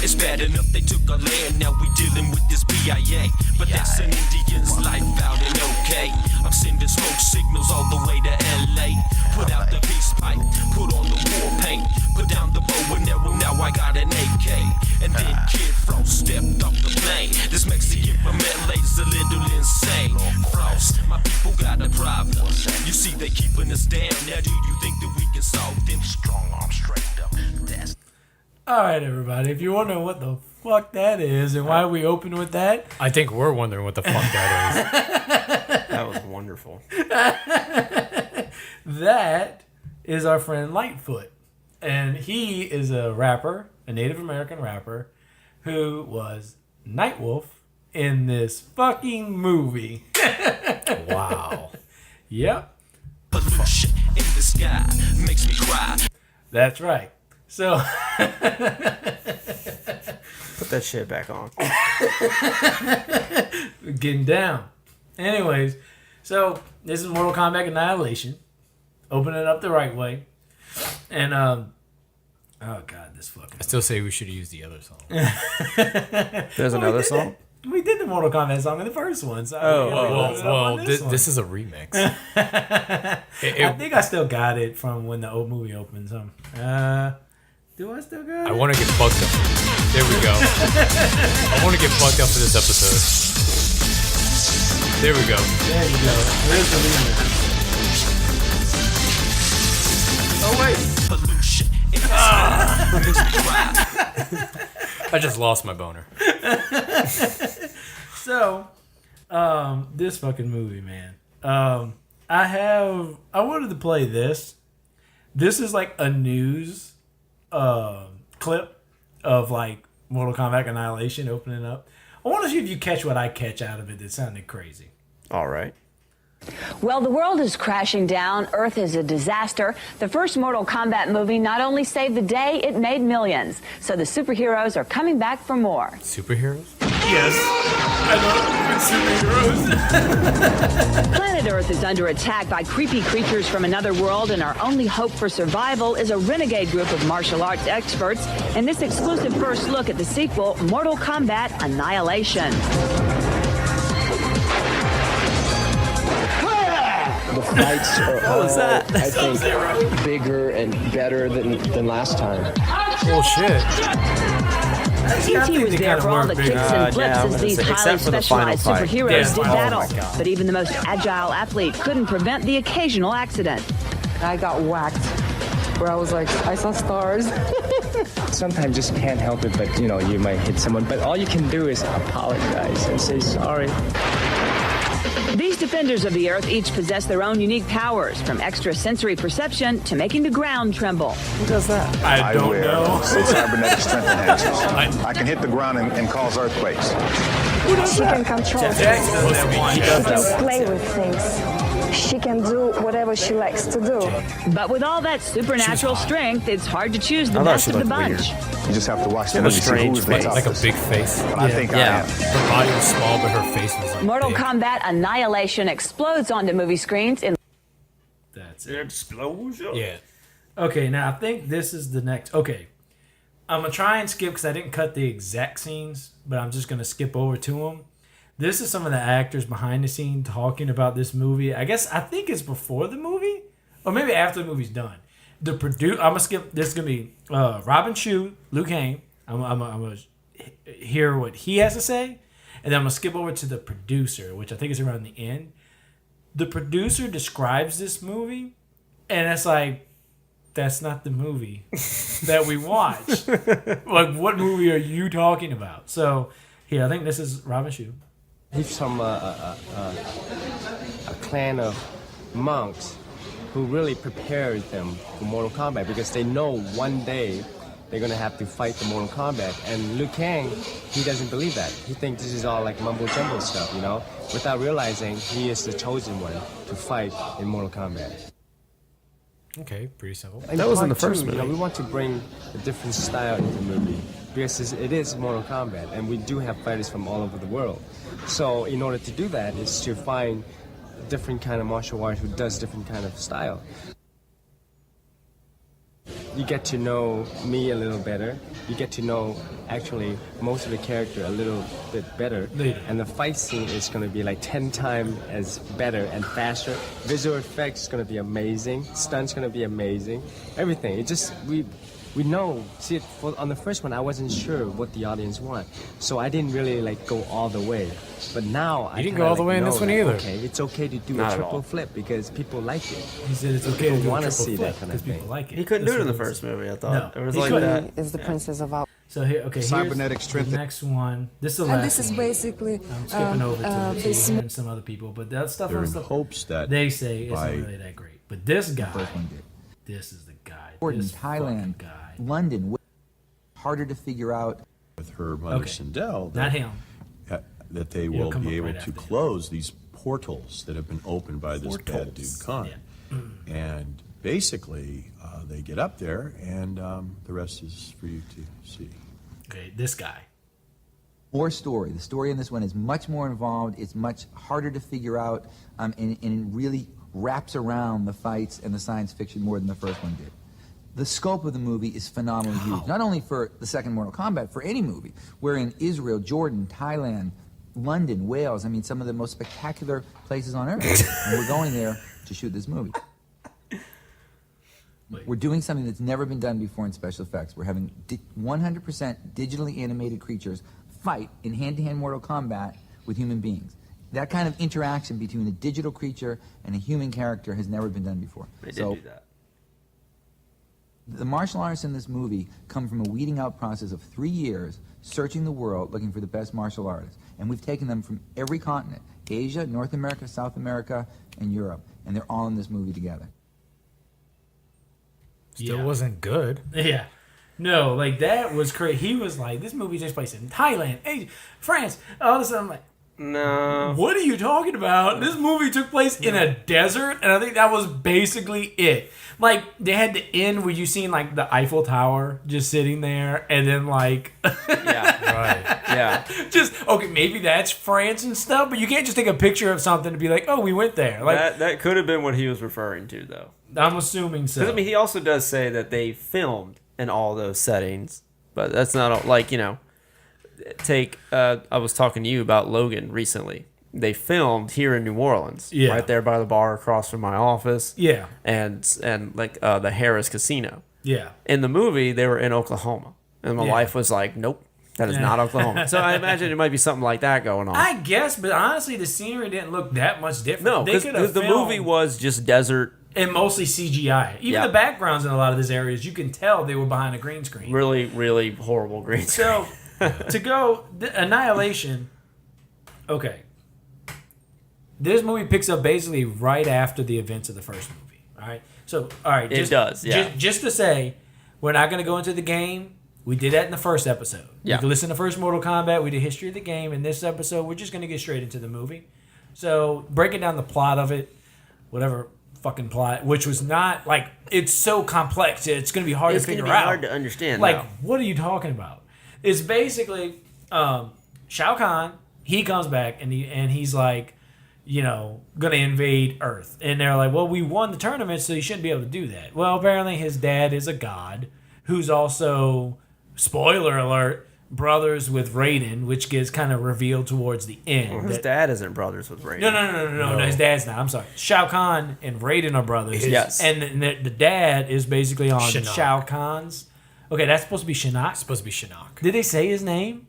It's bad enough they took our land, now we dealing with this BIA. But that's an Indian's life out in OK. I'm sending smoke signals all the way to LA. Put out the peace pipe, put on the war paint, put down the bow and arrow, now I got an AK. And then Kid Frost stepped off the plane. This Mexican from LA's a little insane. Frost, my people got a problem. You see they keeping us down, now do you think that we can solve them? Strong arm straight up. Alright, everybody, if you're wondering what the fuck that is and why we open with that, I think we're wondering what the fuck that is. That was wonderful. that is our friend Lightfoot. And he is a rapper, a Native American rapper, who was Nightwolf in this fucking movie. Wow. Yep. Pollution in the sky makes me cry. That's right. So, Put that shit back on. getting down. Anyways, so this is Mortal Kombat Annihilation. Open it up the right way. And, oh god, this fucking... I still say we should use the other song. There's another song? We did the Mortal Kombat song in the first one. So Well, this is a remix. I think I still got it from when the old movie opened. So, do I still got it? I want to get fucked up. There we go. I want to get fucked up for this episode. There we go. There you go. There's the remix. Oh, wait. Pollution in the sky makes me cry. I just lost my boner. So, this fucking movie, man. I wanted to play this. This is like a news clip of like Mortal Kombat Annihilation opening up. I want to see if you catch what I catch out of it that sounded crazy. All right. Well, the world is crashing down. Earth is a disaster. The first Mortal Kombat movie not only saved the day, it made millions. So the superheroes are coming back for more. Superheroes? Yes. I love superheroes. Planet Earth is under attack by creepy creatures from another world, and our only hope for survival is a renegade group of martial arts experts in this exclusive first look at the sequel, Mortal Kombat Annihilation. The fights are all, I think, bigger and better than last time. Oh, shit. TT was there for all the kicks and flips as these highly specialized superheroes did battle. But even the most agile athlete couldn't prevent the occasional accident. I got whacked, where I was like, I saw stars. Sometimes just can't help it, but you know, you might hit someone. But all you can do is apologize and say sorry. These defenders of the Earth each possess their own unique powers, from extrasensory perception to making the ground tremble. Who does that? I don't wear know. cybernetic strength enhancers. I can hit the ground and cause earthquakes. She can control Jax does that one. She can play with things. She can do whatever she likes to do. But with all that supernatural strength, it's hard to choose the best of the bunch. You just have to watch the a movie to see strange who's the face. Like a toughest. big face. But I think I Yeah. am. Her body was small, but her face was like Mortal big. Kombat Annihilation explodes onto movie screens in That's it. Explosion. Yeah. Okay, now I think this is the next. Okay. I'm going to try and skip because I didn't cut the exact scenes, but I'm just going to skip over to them. This is some of the actors behind the scene talking about this movie. I think it's before the movie, or maybe after the movie's done. I'm gonna skip. This is gonna be Robin Shou, Liu Kang. I'm gonna hear what he has to say, and then I'm gonna skip over to the producer, which I think is around the end. The producer describes this movie, and it's like, that's not the movie that we watched. Like, what movie are you talking about? So, here, I think this is Robin Shou. He's from a clan of monks who really prepared them for Mortal Kombat because they know one day they're gonna have to fight the Mortal Kombat. And Liu Kang, he doesn't believe that. He thinks this is all like mumbo jumbo stuff, you know, without realizing he is the chosen one to fight in Mortal Kombat. Okay, pretty simple. And That was in the part first two, you know, movie. we want to bring a different style into the movie because it is Mortal Kombat, and we do have fighters from all over the world. So in order to do that, is to find a different kind of martial arts who does different kind of style. You get to know me a little better, you get to know actually most of the character a little bit better. Later. And the fight scene is going to be like 10 times as better and faster. Visual effects is going to be amazing. Stunts going to be amazing. Everything. It just we know. See, on the first one, I wasn't sure what the audience want, so I didn't really like go all the way. But now I didn't go all the way in this one either. Okay, it's okay to do Not a at triple all. flip because people like it. He said it's okay to do a wanna triple see flip that kind because of people thing. like it. He couldn't do it in the This first movie, I No, thought. It was he like couldn't. that. Is the princess of our. So here, okay, Cybernetic here's strength- the next one. This is the last And this is one. basically I'm skipping over to this him and some other people, but that stuff They're on in stuff hopes that they say by- isn't really that great. But this guy, First one did. this is the guy. Jordan, this Thailand, fucking guy. London. Harder to figure out. with her mother Okay. Sindel Not him. that they It'll will come be up able right to after him. close these portals that have been opened by this bad dude Khan. Yeah. And basically, they get up there, and the rest is for you to see. Okay, this guy. More story. The story in this one is much more involved. It's much harder to figure out, and it really wraps around the fights and the science fiction more than the first one did. The scope of the movie is phenomenally huge, not only for the second Mortal Kombat, for any movie. We're in Israel, Jordan, Thailand, London, Wales. I mean, some of the most spectacular places on earth. And we're going there to shoot this movie. We're doing something that's never been done before in special effects. We're having 100% digitally animated creatures fight in hand-to-hand Mortal Kombat with human beings. That kind of interaction between a digital creature and a human character has never been done before. They did do that. The martial artists in this movie come from a weeding out process of 3 years, searching the world, looking for the best martial artists. And we've taken them from every continent, Asia, North America, South America, and Europe. And they're all in this movie together. Still wasn't good. Yeah. No, like that was crazy. He was like, this movie takes place in Thailand, Asia, France. All of a sudden, I'm like, No. what are you talking about? This movie took place in a desert, and I think that was basically it. Like, they had the end where you seen, like, the Eiffel Tower just sitting there, and then, like... Yeah. Right. Yeah. just, okay, maybe that's France and stuff, but you can't just take a picture of something and be like, oh, we went there. Like, That could have been what he was referring to, though. I'm assuming so. Because, I mean, he also does say that they filmed in all those settings, but that's not, like, you know, take, I was talking to you about Logan recently. They filmed here in New Orleans, Yeah. right there by the bar across from my office. Yeah. And like the Harris Casino. Yeah. In the movie, they were in Oklahoma. And my Yeah. wife was like, nope, that is Yeah. not Oklahoma. So I imagine it might be something like that going on. I guess, but honestly, the scenery didn't look that much different. No, They because could have the filmed- movie was just desert. And mostly CGI. Even Yeah. the backgrounds in a lot of these areas, you can tell they were behind a green screen. Really, really horrible green screen. So, to go, Annihilation, okay. This movie picks up basically right after the events of the first movie. All right? So, all right. It does, yeah. Just to say, we're not going to go into the game. We did that in the first episode. Yeah. You can listen to first Mortal Kombat. We did history of the game. In this episode, we're just going to get straight into the movie. So, breaking down the plot of it, whatever fucking plot, which was not, like, it's so complex. It's going to be hard It's to gonna figure be out. hard to understand, Like, though. what are you talking about? It's basically Shao Kahn. He comes back and he's like, you know, gonna invade Earth, and they're like, well, we won the tournament, so you shouldn't be able to do that. Well, apparently his dad is a god who's also, spoiler alert, brothers with Raiden, which gets kind of revealed towards the end. Well, his That- dad isn't brothers with Raiden. No, his dad's not. I'm sorry. Shao Kahn and Raiden are brothers. Yes. And the dad is basically on Shinnok. Shao Kahn's. Okay, that's supposed to be Shinnok. It's supposed to be Shinnok. Did they say his name?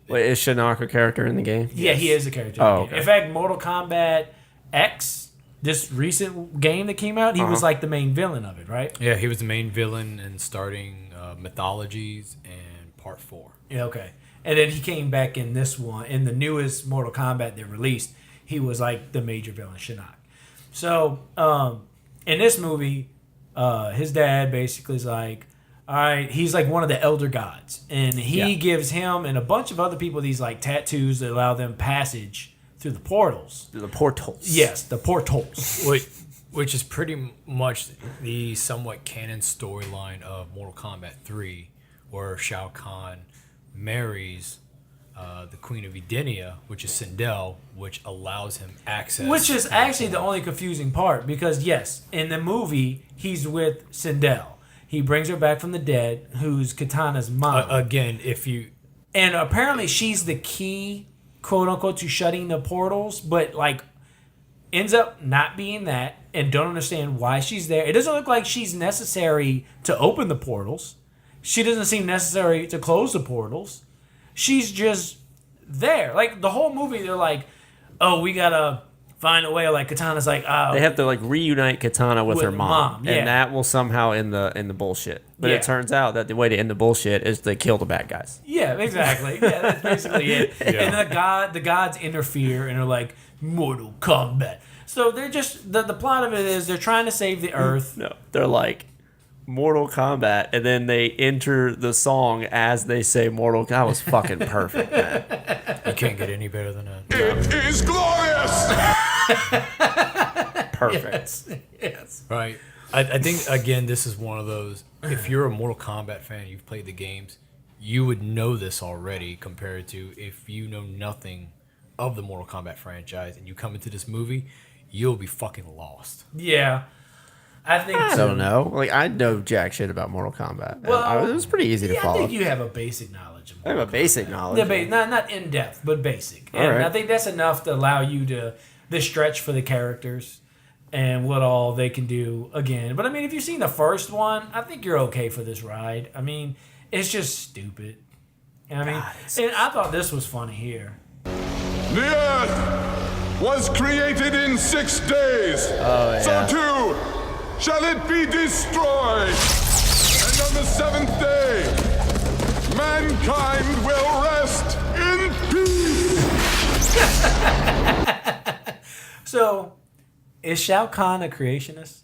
Wait, is Shinnok a character in the game? Yeah, he is a character. Oh, in the game. okay. In fact, Mortal Kombat X, this recent game that came out, he was like the main villain of it, right? Yeah, he was the main villain in starting Mythologies and Part 4. Yeah, okay. And then he came back in this one, in the newest Mortal Kombat they released. He was like the major villain, Shinnok. So, in this movie, his dad basically is like, all right, he's like one of the elder gods. And he gives him and a bunch of other people these like tattoos that allow them passage through the portals. The portals. Yes, the portals. Which is pretty much the somewhat canon storyline of Mortal Kombat 3, where Shao Kahn marries the Queen of Edenia, which is Sindel, which allows him access. Which is actually the only confusing part because, yes, in the movie, he's with Sindel. He brings her back from the dead, who's Katana's mom. Again, if you... And apparently she's the key, quote unquote, to shutting the portals, but like ends up not being that and don't understand why she's there. It doesn't look like she's necessary to open the portals. She doesn't seem necessary to close the portals. She's just there. Like the whole movie, they're like, oh, we gotta find a way. Like Katana's like, oh, They have to like reunite Katana with her mom, yeah. and that will somehow end the bullshit. But Yeah. it turns out that the way to end the bullshit is to kill the bad guys. Yeah, exactly. Yeah, that's basically it. And the gods interfere and are like, Mortal Kombat. So they're just the plot of it is they're trying to save the Earth. No, they're like Mortal Kombat, and then they enter the song as they say Mortal. That was fucking perfect, man. You can't get any better than that. It is glorious! Perfect. Yes. Right. I think, again, this is one of those, if you're a Mortal Kombat fan, you've played the games, you would know this already compared to if you know nothing of the Mortal Kombat franchise and you come into this movie, you'll be fucking lost. Yeah. I think I so. don't know. Like I know jack shit about Mortal Kombat. Well, it was pretty easy to I follow. think you have a basic knowledge of I have a basic knowledge. Yeah, not in depth, but basic. All And right. I think that's enough to allow you to the stretch for the characters and what all they can do again. But I mean, if you've seen the first one, I think you're okay for this ride. I mean, it's just stupid. And I mean, and I thought this was funny here. The earth was created in 6 days. Oh, yeah. So too shall it be destroyed. And on the 7th day, mankind will rest in peace. So, is Shao Kahn a creationist?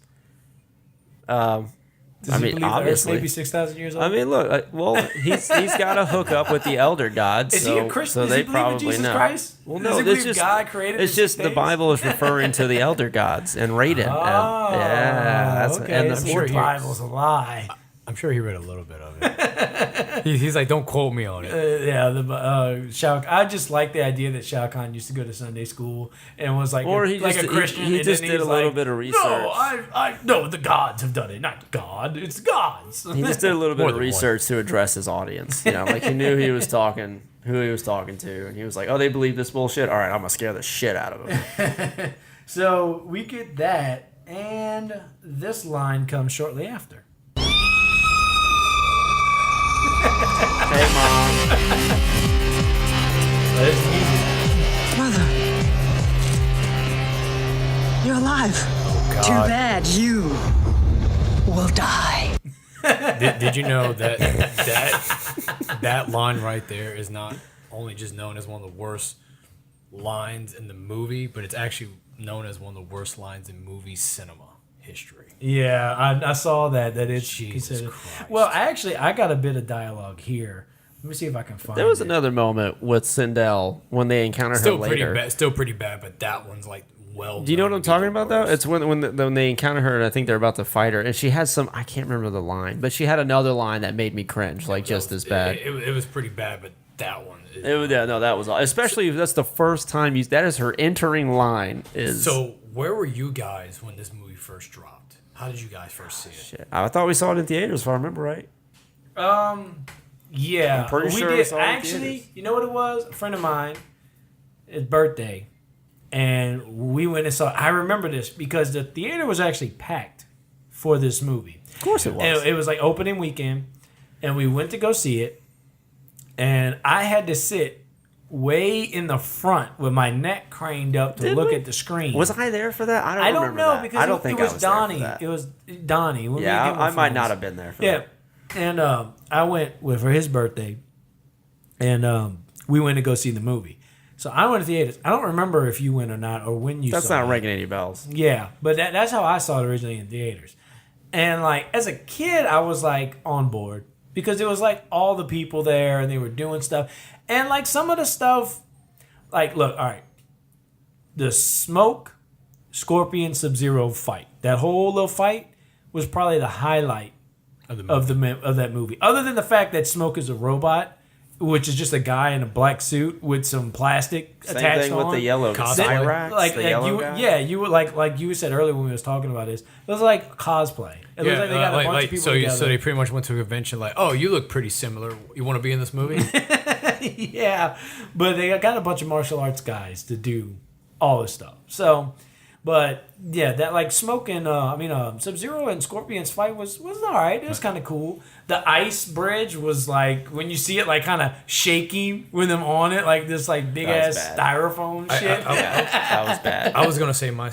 Does I he mean, believe the Earth obviously. may be 6,000 years old? I mean, look. Well, he's got to hook up with the elder gods. Is so, he a Christian? So Does they he believe in probably Jesus know. Christ? Well, Does no, he it's believe just God created it's the just the 6 days? Bible is referring to the elder gods and Raiden. Oh, yeah, that's okay. and So the your Bible's a lie. I'm sure he read a little bit of it. He's like, don't quote me on it. Shao. I just like the idea that Shao Kahn used to go to Sunday school and was like, Or a, he like just- a Christian. he and just then did he's a little like, bit of research. No, the gods have done it, not God. It's gods. He just did a little bit More of than one. research to address his audience. You know, like he knew he was talking, who he was talking to, and he was like, "Oh, they believe this bullshit. All right, I'm gonna scare the shit out of them." So we get that, and this line comes shortly after. Hey, mom. That's easy. Mother, you're alive. God. Too bad you will die. Did you know that that line right there is not only just known as one of the worst lines in the movie, but it's actually known as one of the worst lines in movie cinema history. Yeah, I saw that it's Jesus considered. Christ. Well, I got a bit of dialogue here. Let me see if I can find There was it. another moment with Sindel when they encounter Still her pretty later. bad. Still pretty bad, but that one's like well. Do you know what known I'm to be talking the about though? worst. It's when they encounter her and I think they're about to fight her, and she has some I can't remember the line, but she had another line that made me cringe, like just as bad. It was pretty bad, but that one. Is, That was especially if that's the first time you. That is her entering line. Is So where were you guys when this movie first dropped? How did you guys first see it? shit. I thought we saw it in theaters, if I remember right. Yeah, I'm pretty we sure did. we saw it in Actually, theaters. you know what it was? A friend of mine, his birthday, and we went and saw. I remember this because the theater was actually packed for this movie. Of course it was. And it was like opening weekend, and we went to go see it, and I had to sit way in the front with my neck craned up to Did look we? at the screen. Was I there for that? I don't remember know that. because I don't it, think it was I was there for Donnie. that. It was Donnie. When we Yeah, were getting I with might friends. not have been there for Yeah, that. and I went with for his birthday, and we went to go see the movie. So I went to theaters. I don't remember if you went or not, or when you. That's saw not it. ringing any bells. Yeah, but that's how I saw it originally in theaters. And like as a kid, I was like on board because it was like all the people there and they were doing stuff, and like some of the stuff, like look, all right, the Smoke, Scorpion, Sub-Zero fight. That whole little fight was probably the highlight of that movie. Other than the fact that Smoke is a robot which is just a guy in a black suit with some plastic Same attached thing on. with the yellow Cyrax, like the yellow you, guy? yeah, you like you said earlier when we was talking about this. It was like cosplay. It looks like they got a bunch of people so together. so they pretty much went to a convention like, oh, you look pretty similar. You want to be in this movie? Yeah, but they got a bunch of martial arts guys to do all this stuff. So, but yeah, that like smoking. Sub-Zero and Scorpion's fight was all right. It was kind of cool. The ice bridge was like when you see it like kind of shaking with them on it, like this like big ass styrofoam shit. That was bad. I was gonna say my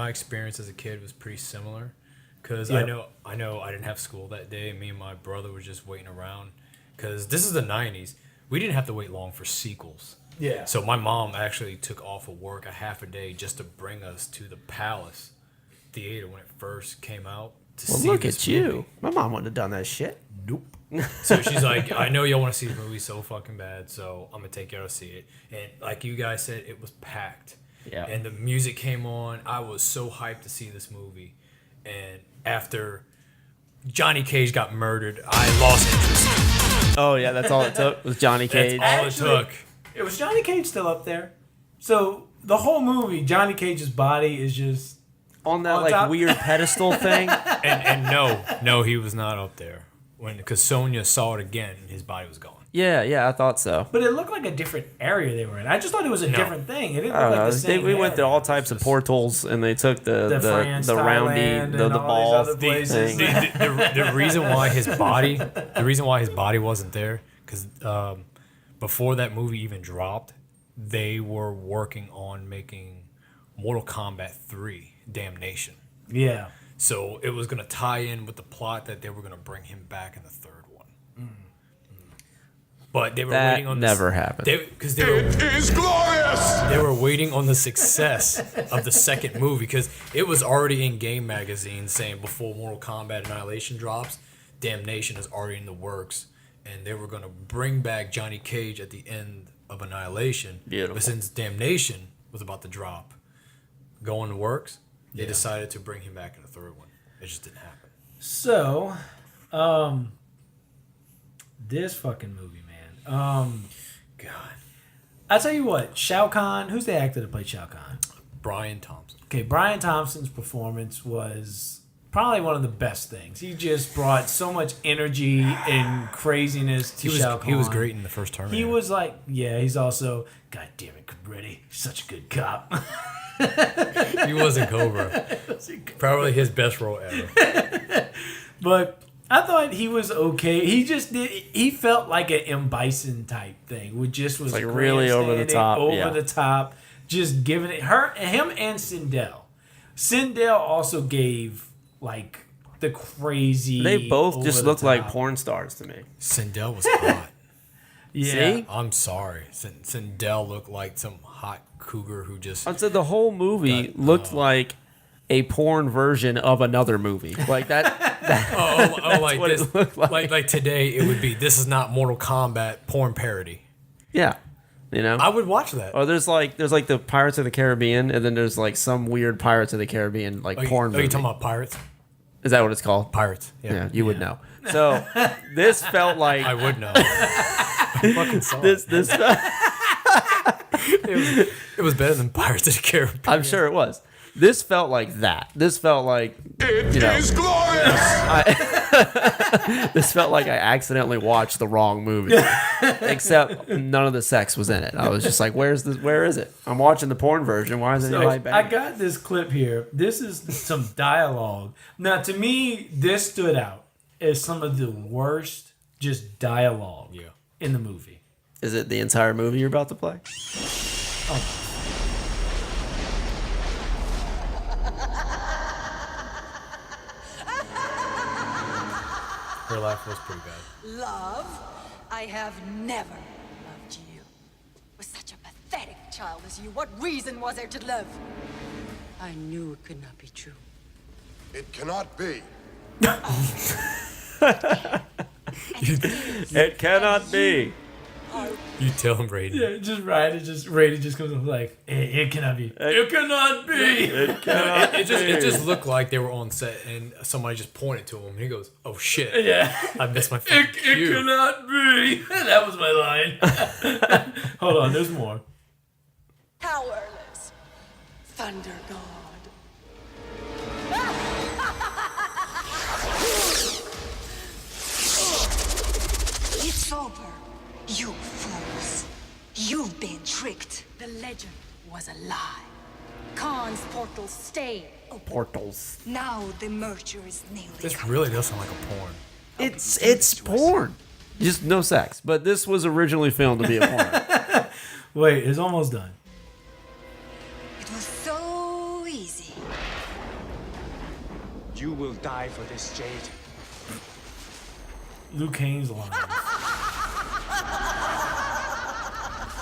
experience as a kid was pretty similar, because Yep. I know I didn't have school that day. Me and my brother were just waiting around, because this is the '90s. We didn't have to wait long for sequels. Yeah. So my mom actually took off of work a half a day just to bring us to the Palace Theater when it first came out. To Well, see look this at you. movie. My mom wouldn't have done that shit. Nope. So she's like, I know y'all want to see the movie so fucking bad, so I'm gonna take y'all to see it. And like you guys said, it was packed. Yeah. And the music came on. I was so hyped to see this movie. And after Johnny Cage got murdered, I lost interest. Oh yeah, that's all it took was Johnny Cage. That's all it took. It was Johnny Cage still up there. So the whole movie, Johnny Cage's body is just on that on like top. weird pedestal thing. And no, he was not up there. Because Sonya saw it again, and his body was gone. Yeah, I thought so. But it looked like a different area they were in. I just thought it was a different thing. It didn't I look don't like know. the same We went through area. all types of portals, and they took the France, roundy, Thailand, the and all ball these other places. thing. The reason why his body wasn't there, because before that movie even dropped, they were working on making Mortal Kombat 3 Damnation. Yeah. So it was going to tie in with the plot that they were going to bring him back in the third one. But they were That waiting on never happened. Because they were waiting on the success of the second movie, because it was already in Game Magazine saying before Mortal Kombat Annihilation drops, Damnation is already in the works, and they were going to bring back Johnny Cage at the end of Annihilation. Beautiful. But since Damnation was about to drop, go in the works, they decided to bring him back in the third one. It just didn't happen. So, this fucking movie, man. God. I tell you what, Shao Kahn, who's the actor that played Shao Kahn? Brian Thompson. Okay, Brian Thompson's performance was probably one of the best things. He just brought so much energy and craziness to Shao Kahn. He was great in the first Terminator. He was like, yeah, he's also, God damn it, Cabretti, such a good cop. He was in Cobra. Probably his best role ever. But I thought he was okay. He just did. He felt like an M. Bison type thing, which just was Like really over the grandstanding, top, over yeah. the top, just giving it him and Sindel. Sindel also gave like the crazy. They both just look like over-the-top. porn stars to me. Sindel was hot. Yeah. See? I'm sorry. Sindel looked like some hot cougar who just. I said the whole movie looked like a porn version of another movie. Like that. like what this. it looked like. Like today, it would be. This is not Mortal Kombat porn parody. Yeah. You know? I would watch that. Or there's like the Pirates of the Caribbean, and then there's like some weird Pirates of the Caribbean like porn Are movie. you talking about pirates? Is that what it's called? Pirates. Yeah, you would know. So this felt like I would know. I fucking saw this. It was better than Pirates of the Caribbean. I'm sure it was. This felt like that. This felt like It is glorious. This felt like I accidentally watched the wrong movie. Except none of the sex was in it. I was just like, where is it? I'm watching the porn version. Why isn't So anybody I banging? got this clip here. This is some dialogue. Now, to me, this stood out as some of the worst just dialogue in the movie. Is it the entire movie you're about to play? Oh. Her laugh was pretty bad. Love? I have never loved you. With such a pathetic child as you, what reason was there to love? I knew it could not be true. It cannot be. It cannot be. You tell him, Raiden. Yeah, just right. Raiden just comes up like, it cannot be. It cannot be. It just looked like they were on set and somebody just pointed to him and he goes, "Oh shit, Yeah. I missed my fucking It cue." cannot be. That was my line. Hold on, there's more. Powerless. Thunder God. It's over, you fools. You've been tricked. The legend was a lie. Khan's portals stay open. Portals. Now the merger is nearly This really does sound like a porn. It's porn. Just no sex. But this was originally filmed to be a porn. Wait, it's almost done. It was so easy. You will die for this, Jade. Luke Cage line.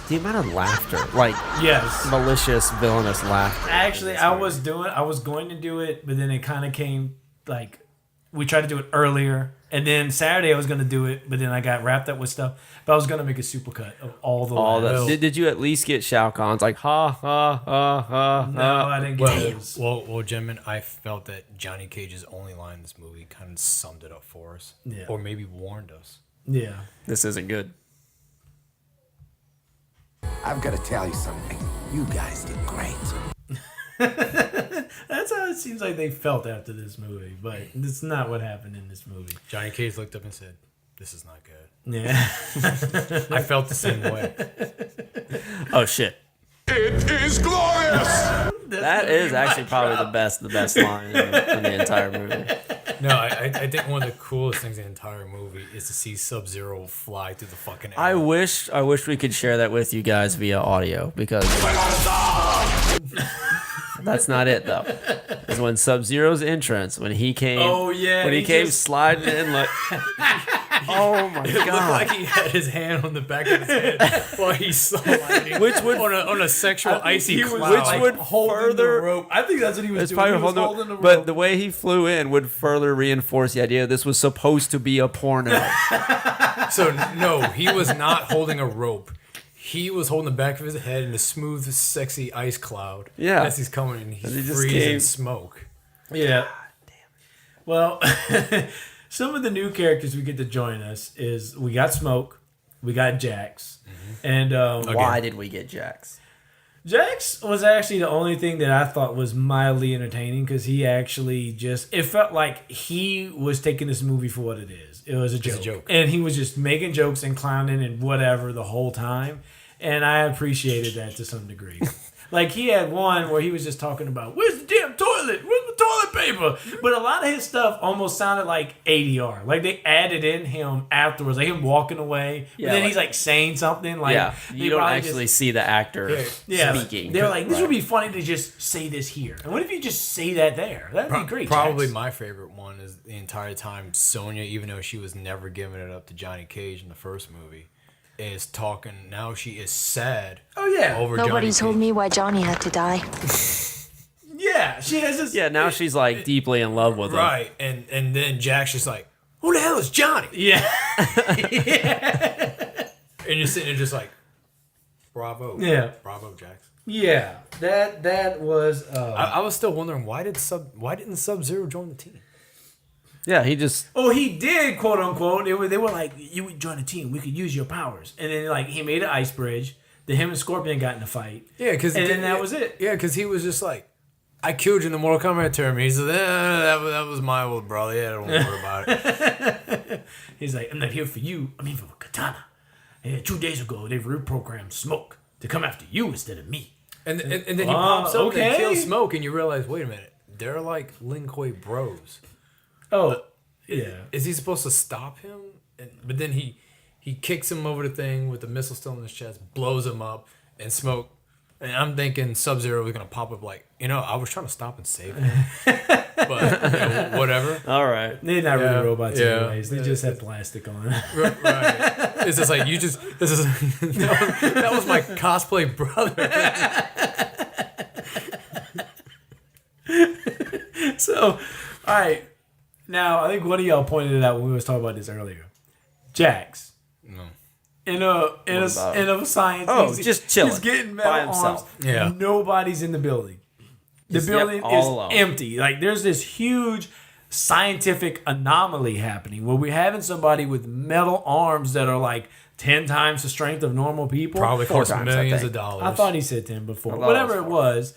The amount of laughter, like Yes. malicious, villainous laughter. Actually, I was going to do it, but then it kind of came like we tried to do it earlier, and then Saturday I was going to do it, but then I got wrapped up with stuff. But I was going to make a supercut of all the laughs. Did you at least get Shao Kahn's like ha ha ha ha? No, I didn't get those. Well, Jimmin, I felt that Johnny Cage's only line in this movie kind of summed it up for us, Yeah. or maybe warned us. Yeah. This isn't good. I've got to tell you something. You guys did great. That's how it seems like they felt after this movie, but it's not what happened in this movie. Johnny Cage looked up and said, "This is not good." Yeah. I felt the same way. Oh shit. It is glorious! That is actually probably the best line in the entire movie. No, I think one of the coolest things in the entire movie is to see Sub-Zero fly through the fucking air. I wish we could share that with you guys via audio because that's not it though. It's when Sub-Zero's entrance when he came. Oh, yeah, when he he came just- sliding in like. Oh my It looked god! like he had his hand on the back of his head while he's sliding. Which would- on a sexual icy he was, cloud. Which like, would holding further- the rope. I think that's what he was It's doing. probably He was holding, holding the rope. but the way he flew in would further reinforce the idea this was supposed to be a porno. So no, he was not holding a rope. He was holding the back of his head in a smooth, sexy ice cloud. Yeah. As he's coming and he's he just freezing came- smoke. Yeah. Well, some of the new characters we get to join us is we got Smoke, we got Jax, and Why did we get Jax? Jax was actually the only thing that I thought was mildly entertaining because he actually it felt like he was taking this movie for what it is. It was a joke. And he was just making jokes and clowning and whatever the whole time. And I appreciated that to some degree. Like he had one where he was just talking about, where's the damn toilet? Where's the toilet paper? But a lot of his stuff almost sounded like ADR. Like they added in him afterwards, like him walking away. Yeah, but then like- he's like saying something. Like Yeah, they you don't probably actually just- see the actor Yeah, speaking. they were like, this Right. would be funny to just say this here. And what if you just say that there? That'd be great. Probably Jax. my favorite one is the entire time Sonya, even though she was never giving it up to Johnny Cage in the first movie, is talking. Now she is sad. Oh, yeah. Over Nobody Johnny told me why Johnny had to die. Yeah, she has this. Yeah, now she's like deeply in love with him. Right, and then Jack's just like, who the hell is Johnny? Yeah. And you're sitting there just like, bravo. Yeah. Bravo, Jax. Yeah, that was. I was still wondering why didn't Sub-Zero join the team? Yeah, he just. Oh, he did, quote unquote. They were like, you would join a team. We could use your powers. And then like he made an ice bridge. Then him and Scorpion got in a fight. Yeah, because and then that was it. Yeah, because he was just like, I killed you in the Mortal Kombat tournament. He said, that was my old brother. Yeah, don't worry about it. He's like, I'm not here for you. I'm here for Katana. And 2 days ago, they reprogrammed Smoke to come after you instead of me. And then he pops up and kills Smoke, and you realize, wait a minute, they're like Lin Kuei bros. Oh, yeah. Is he supposed to stop him? But then he kicks him over the thing with the missile still in his chest, blows him up, and Smoke. And I'm thinking Sub-Zero was gonna pop up like, I was trying to stop and save him, but whatever. All right, they're not really robots anyways. They just have plastic on. Right. It's just like that was my cosplay brother. So, all right. Now, I think one of y'all pointed it out when we was talking about this earlier. Jax. No. in a science. Oh, he's, just chilling He's getting by metal arms. himself. Yeah. Nobody's in the building. The Just, yep, building all is alone. empty. Like there's this huge scientific anomaly happening where we're having somebody with metal arms that are like 10 times the strength of normal people. Probably cost times, I millions think. of dollars. I thought he said 10 before. I thought Whatever it it was was.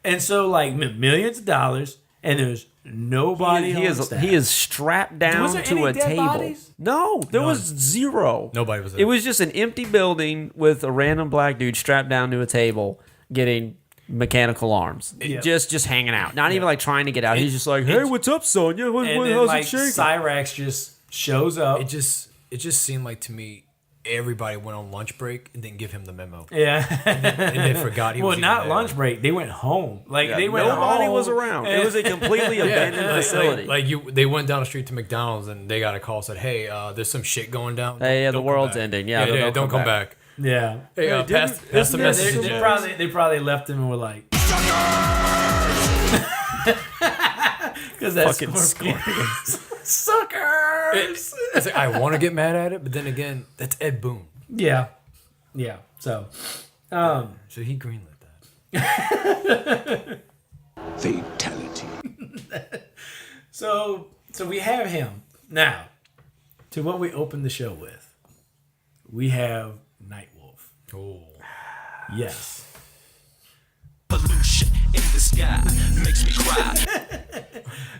And so like millions of dollars and there's nobody He on is staff. he is strapped down Was there to any a dead table. bodies? No, there was zero. Nobody was there. It was just an empty building with a random black dude strapped down to a table getting mechanical arms. Yeah. Just hanging out. Not even like trying to get out. He's just like, "Hey, what's up, Sonya? What, and what, then how's like it shaking?" Cyrax just shows up. It just seemed like to me everybody went on lunch break and didn't give him the memo. Yeah. And they forgot he was Well, even not there. lunch break. They went home. Like they went Nobody home. was around. It was a completely abandoned facility. They went down the street to McDonald's and they got a call said, "Hey, there's some shit going down. Hey, yeah, the Don't come world's back." ending. Yeah, don't come back. Yeah. Hey, pass the isn't there message. some- They probably left him and were like, because that's Fucking scorpions. Suckers. It's like, I want to get mad at it, but then again, that's Ed Boon. Yeah. So, So he greenlit that. Fatality. so we have him now. To what we opened the show with, we have Nightwolf. Oh, yes. Pollution in the sky makes me cry.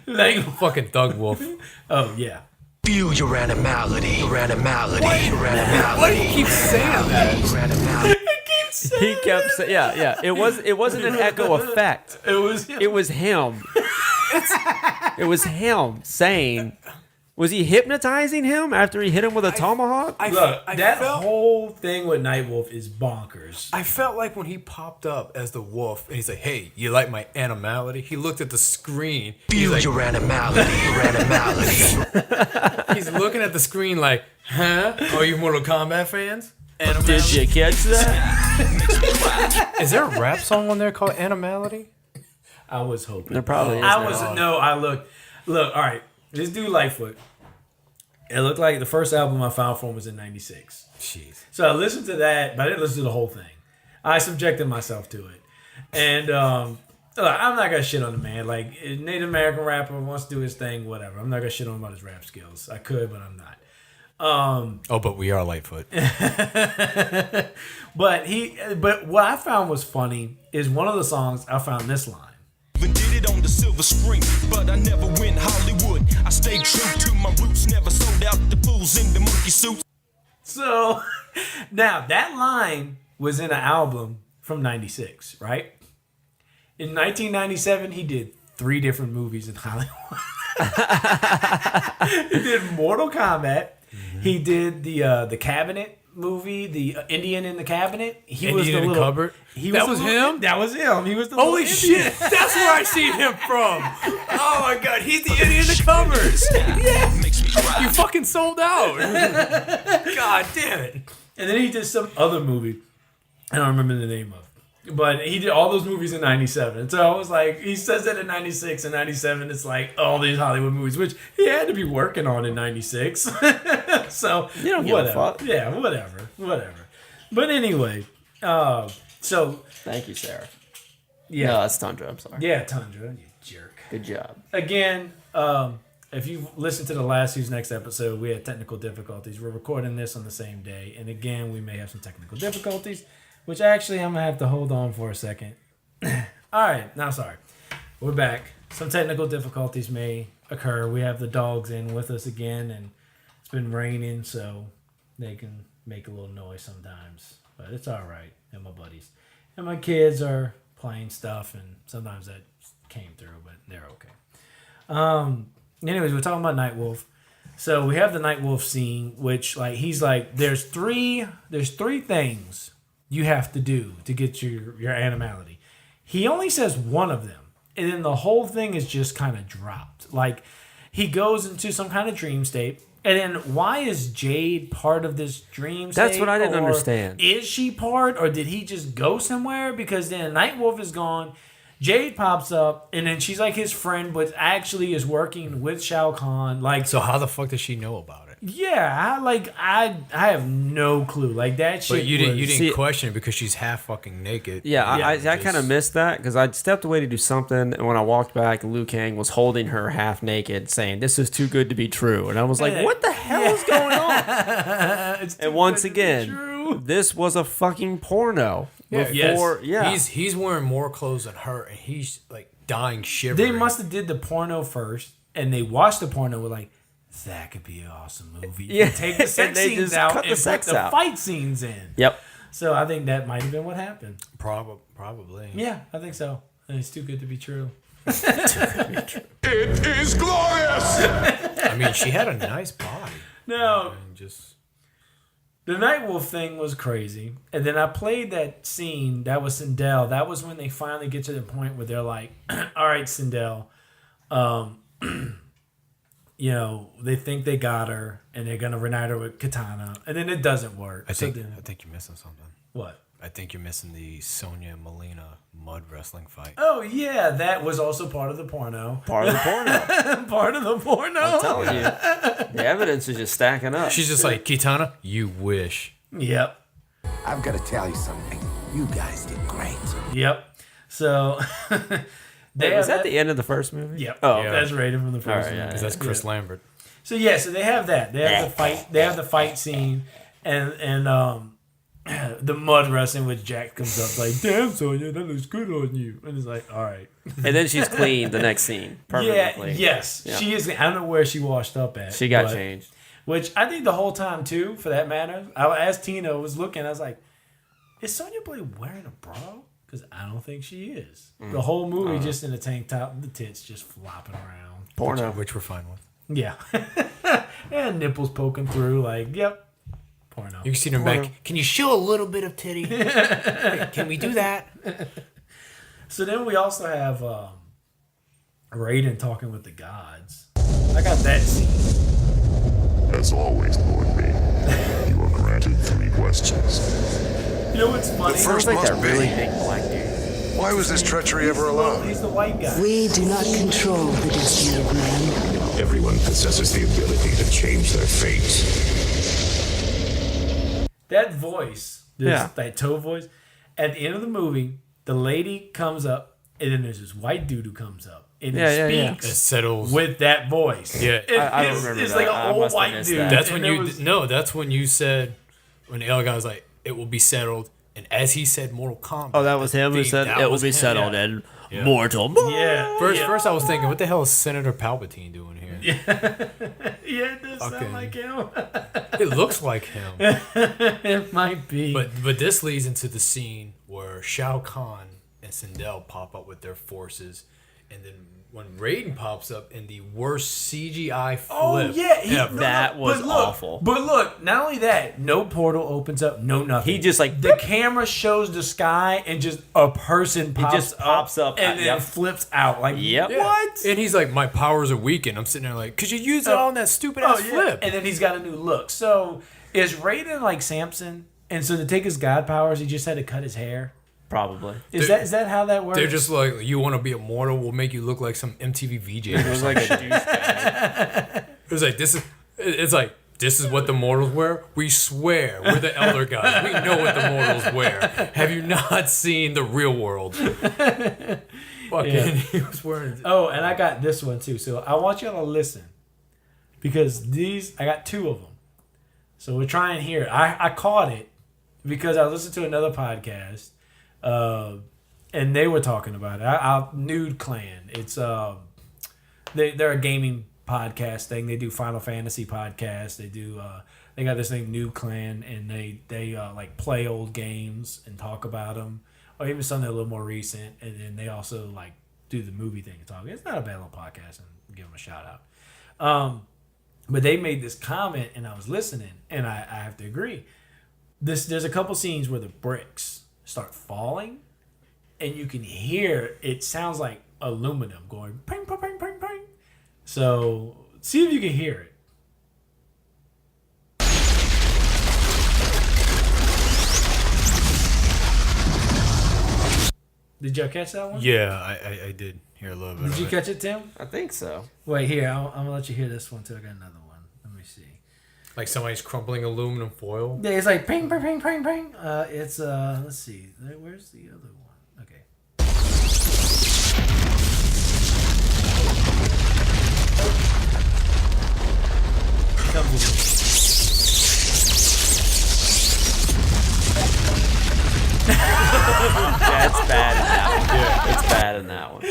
Like fucking Thug Wolf. Oh yeah. Feel your animality. Your animality. Your animality. Why do you keep saying that? Your animality. He kept saying, yeah. It wasn't an echo effect. It was him. It was him saying. Was he hypnotizing him after he hit him with a tomahawk? Look, that whole thing with Nightwolf is bonkers. I felt like when he popped up as the wolf and he's like, "Hey, you like my animality?" He looked at the screen. Feel like, your animality. Your animality. He's looking at the screen like, "Huh? Are you Mortal Kombat fans?" Did you catch that? Is there a rap song on there called Animality? I was hoping. There probably is. I look, all right, this dude Lightfoot. It looked like the first album I found from was in '96. Jeez. So I listened to that, but I didn't listen to the whole thing. I subjected myself to it. And look, I'm not going to shit on the man. Like, a Native American rapper wants to do his thing, whatever. I'm not going to shit on him about his rap skills. I could, but I'm not. But we are Lightfoot. But what I found was funny is one of the songs I found this line. Even did it on the silver screen, but I never went Hollywood. I stayed true to my roots, never sold out the fools in the monkey suits. So now that line was in an album from '96, right? In 1997, he did 3 different movies in Hollywood. He did Mortal Kombat. He did the Cabinet movie, the Indian in the Cabinet. He was the Indian in the little Cupboard? He That was was the little- him? That was him. He was the Holy little Indian. shit! That's where I seen him from. Oh my god, he's the Indian in the covers. Yeah, you fucking sold out. God damn it! And then he did some other movie. I don't remember the name of. But he did all those movies in '97. So I was like, he says that in '96 and '97, it's like all these Hollywood movies, which he had to be working on in '96. So You don't give a fuck. Yeah, whatever. But anyway, so Thank you, Sarah. yeah, No, that's Tundra. I'm sorry. yeah, Tundra, you jerk. Good job. Again, if you've listened to the last Who's Next episode, we had technical difficulties. We're recording this on the same day, and again, we may have some technical difficulties, which actually I'm gonna have to hold on for a second. All right, now sorry, we're back. Some technical difficulties may occur. We have the dogs in with us again, and it's been raining, so they can make a little noise sometimes, but it's all right. And my buddies and my kids are playing stuff, and sometimes that came through, but they're okay. Anyways, we're talking about Nightwolf. So we have the Nightwolf scene, which like he's like, there's three things you have to do to get your animality. He only says one of them, and then the whole thing is just kind of dropped. Like he goes into some kind of dream state, and then why is Jade part of this dream state? That's what I didn't Or understand. Is she part, or did he just go somewhere? Because then Nightwolf is gone. Jade pops up, and then she's like his friend, but actually is working with Shao Kahn. Like, So how the fuck does she know about it? Yeah, I have no clue. Like that shit. But you didn't See- question it because she's half fucking naked. Yeah, I Just- kind of missed that because I stepped away to do something, and when I walked back, Liu Kang was holding her half naked, saying, "This is too good to be true," and I was like, "What the hell is going on?" And once again, this was a fucking porno. Before, He's wearing more clothes than her, and he's like dying shivering. They must have did the porno first, and they watched the porno. Were like, that could be an awesome movie. Yeah. And take the And sex they scenes just out cut the and put sex the out. fight scenes in. Yep. So I think that might have been what happened. Probably. Yeah, I think so. And it's too good to be true. It is glorious! I mean, she had a nice body. No. And just The Nightwolf thing was crazy. And then I played that scene. That was Sindel. That was when they finally get to the point where they're like, all right, Sindel, you know, they think they got her and they're going to reunite her with Katana. And then it doesn't work. I think then, you're missing something. What? I think you're missing the Sonya Melina mud wrestling fight. Oh, yeah. That was also part of the porno. Part of the porno. Part of the porno. I'm telling you, the evidence is just stacking up. She's just like, Kitana, you wish. Yep. I've got to tell you something. You guys did great. Yep. So... Wait, was that the end of the first movie? Yep. Oh, Yeah. That's rated from the first All right, movie. Because that's Chris Lambert. So yeah, so they have that. They have the fight. They have the fight scene, and the mud wrestling, which Jack comes up like, "Damn, Sonya, that looks good on you," and it's like, "All right." And then she's clean the next scene. Perfectly Yeah. clean. Yes. Yeah. She is. I don't know where she washed up at. She got but- changed. Which I think the whole time too, for that matter. As Tina was looking, I was like, "Is Sonya Blade wearing a bra?" Because I don't think she is. The whole movie just in a tank top, and the tits just flopping around. Porno. Which we're fine with. Yeah. And nipples poking through, like, yep. Porno. You can see them back. Can you show a little bit of titty? Hey, can we do that? So then we also have Raiden talking with the gods. I got that scene. As always, Lord Raiden, you are granted 3 questions. You know what's funny? The first Like must that be, really big black dude. why was this treachery ever allowed? He's the white guy. We do not control the destiny of man. Everyone possesses the ability to change their fate. That voice, Yeah. that toe voice, at the end of the movie, the lady comes up, and then there's this white dude who comes up. And he It speaks settles with that voice. Yeah. I don't remember It's that. like I an old must have white missed dude. that. That's And when it you was- that's when you said when the other guy was like, "It will be settled," and as he said, "Mortal Kombat." Oh, that was him who thing, said that it will was be him. settled Yeah. and Yeah. mortal. Yeah. First, I was thinking, what the hell is Senator Palpatine doing here? Yeah, it does Fucking- sound like him. It looks like him. It might be. But this leads into the scene where Shao Kahn and Sindel pop up with their forces, and then when Raiden pops up in the worst CGI flip Oh yeah, ever. That was but look, awful. But look, not only that, no portal opens up, no nothing. He just like the camera shows the sky and just a person pops just pops up and then yep. flips out. Like Yep. Yeah. what? And he's like, my powers are weakened. I'm sitting there like, could you use it on that stupid ass flip? And then he's got a new look. So is Raiden like Samson? And so to take his god powers, he just had to cut his hair. probably. Is that how that works? They're just like, you want to be immortal? We'll make you look like some MTV VJ. It was like a douchebag. It was like this is what the mortals wear. We swear we're the elder gods. We know what the mortals wear. Have you not seen the real world? Fucking, he was wearing. Oh, and I got this one too. So I want y'all to listen because I got 2 of them. So we're trying here. I caught it because I listened to another podcast, and they were talking about it. Nude Clan. It's they're a gaming podcast thing. They do Final Fantasy podcasts. They do they got this thing Nude Clan, and they like play old games and talk about them, or even something a little more recent. And then they also like do the movie thing and talk. It's not a bad little podcast, and give them a shout out. But they made this comment, and I was listening, and I have to agree. There's a couple scenes where the bricks start falling, and you can hear it sounds like aluminum going ping, ping, ping, ping, ping. So see if you can hear it. Did y'all catch that one? Yeah, I did hear a little bit. Did you of it. catch it, Tim? I think so. Wait, here. I'm gonna let you hear this one too. I got another one. Let me see. Like somebody's crumpling aluminum foil. Yeah, it's like ping, ping, ping, ping, ping. It's let's see, where's the other one? Okay. Comes with Yeah, it's bad in that one. Yeah, it's bad in that one.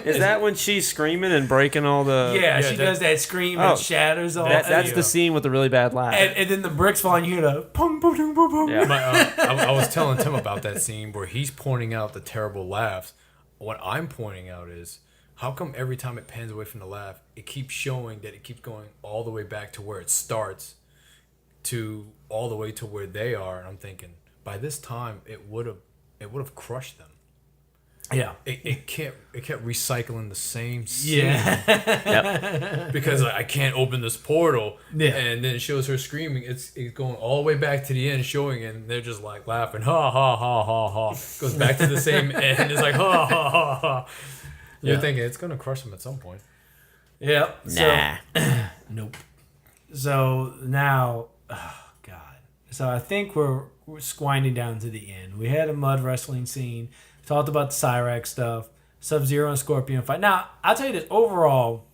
Is that when she's screaming and breaking all the? Yeah, she does that scream and shatters all. That's the scene with the really bad laugh. And then the bricks fall, and you hear the pum pum pum pum pum. Yeah. I was telling Tim about that scene where he's pointing out the terrible laughs. What I'm pointing out is how come every time it pans away from the laugh, it keeps showing that it keeps going all the way back to where it starts, to all the way to where they are. And I'm thinking, by this time, it would have crushed them. Yeah. It kept recycling the same scene. Yeah. Yep. Because I can't open this portal. Yeah. And then it shows her screaming. It's going all the way back to the end, showing it, and they're just like laughing. Ha ha ha ha ha. Goes back to the same end. It's like ha ha ha ha. You're thinking it's gonna crush them at some point. Yep. Nah. Nope. So now, oh God. So I think we're winding down to the end. We had a mud wrestling scene. Talked about the Cyrax stuff. Sub-Zero and Scorpion fight. Now, I'll tell you this. Overall,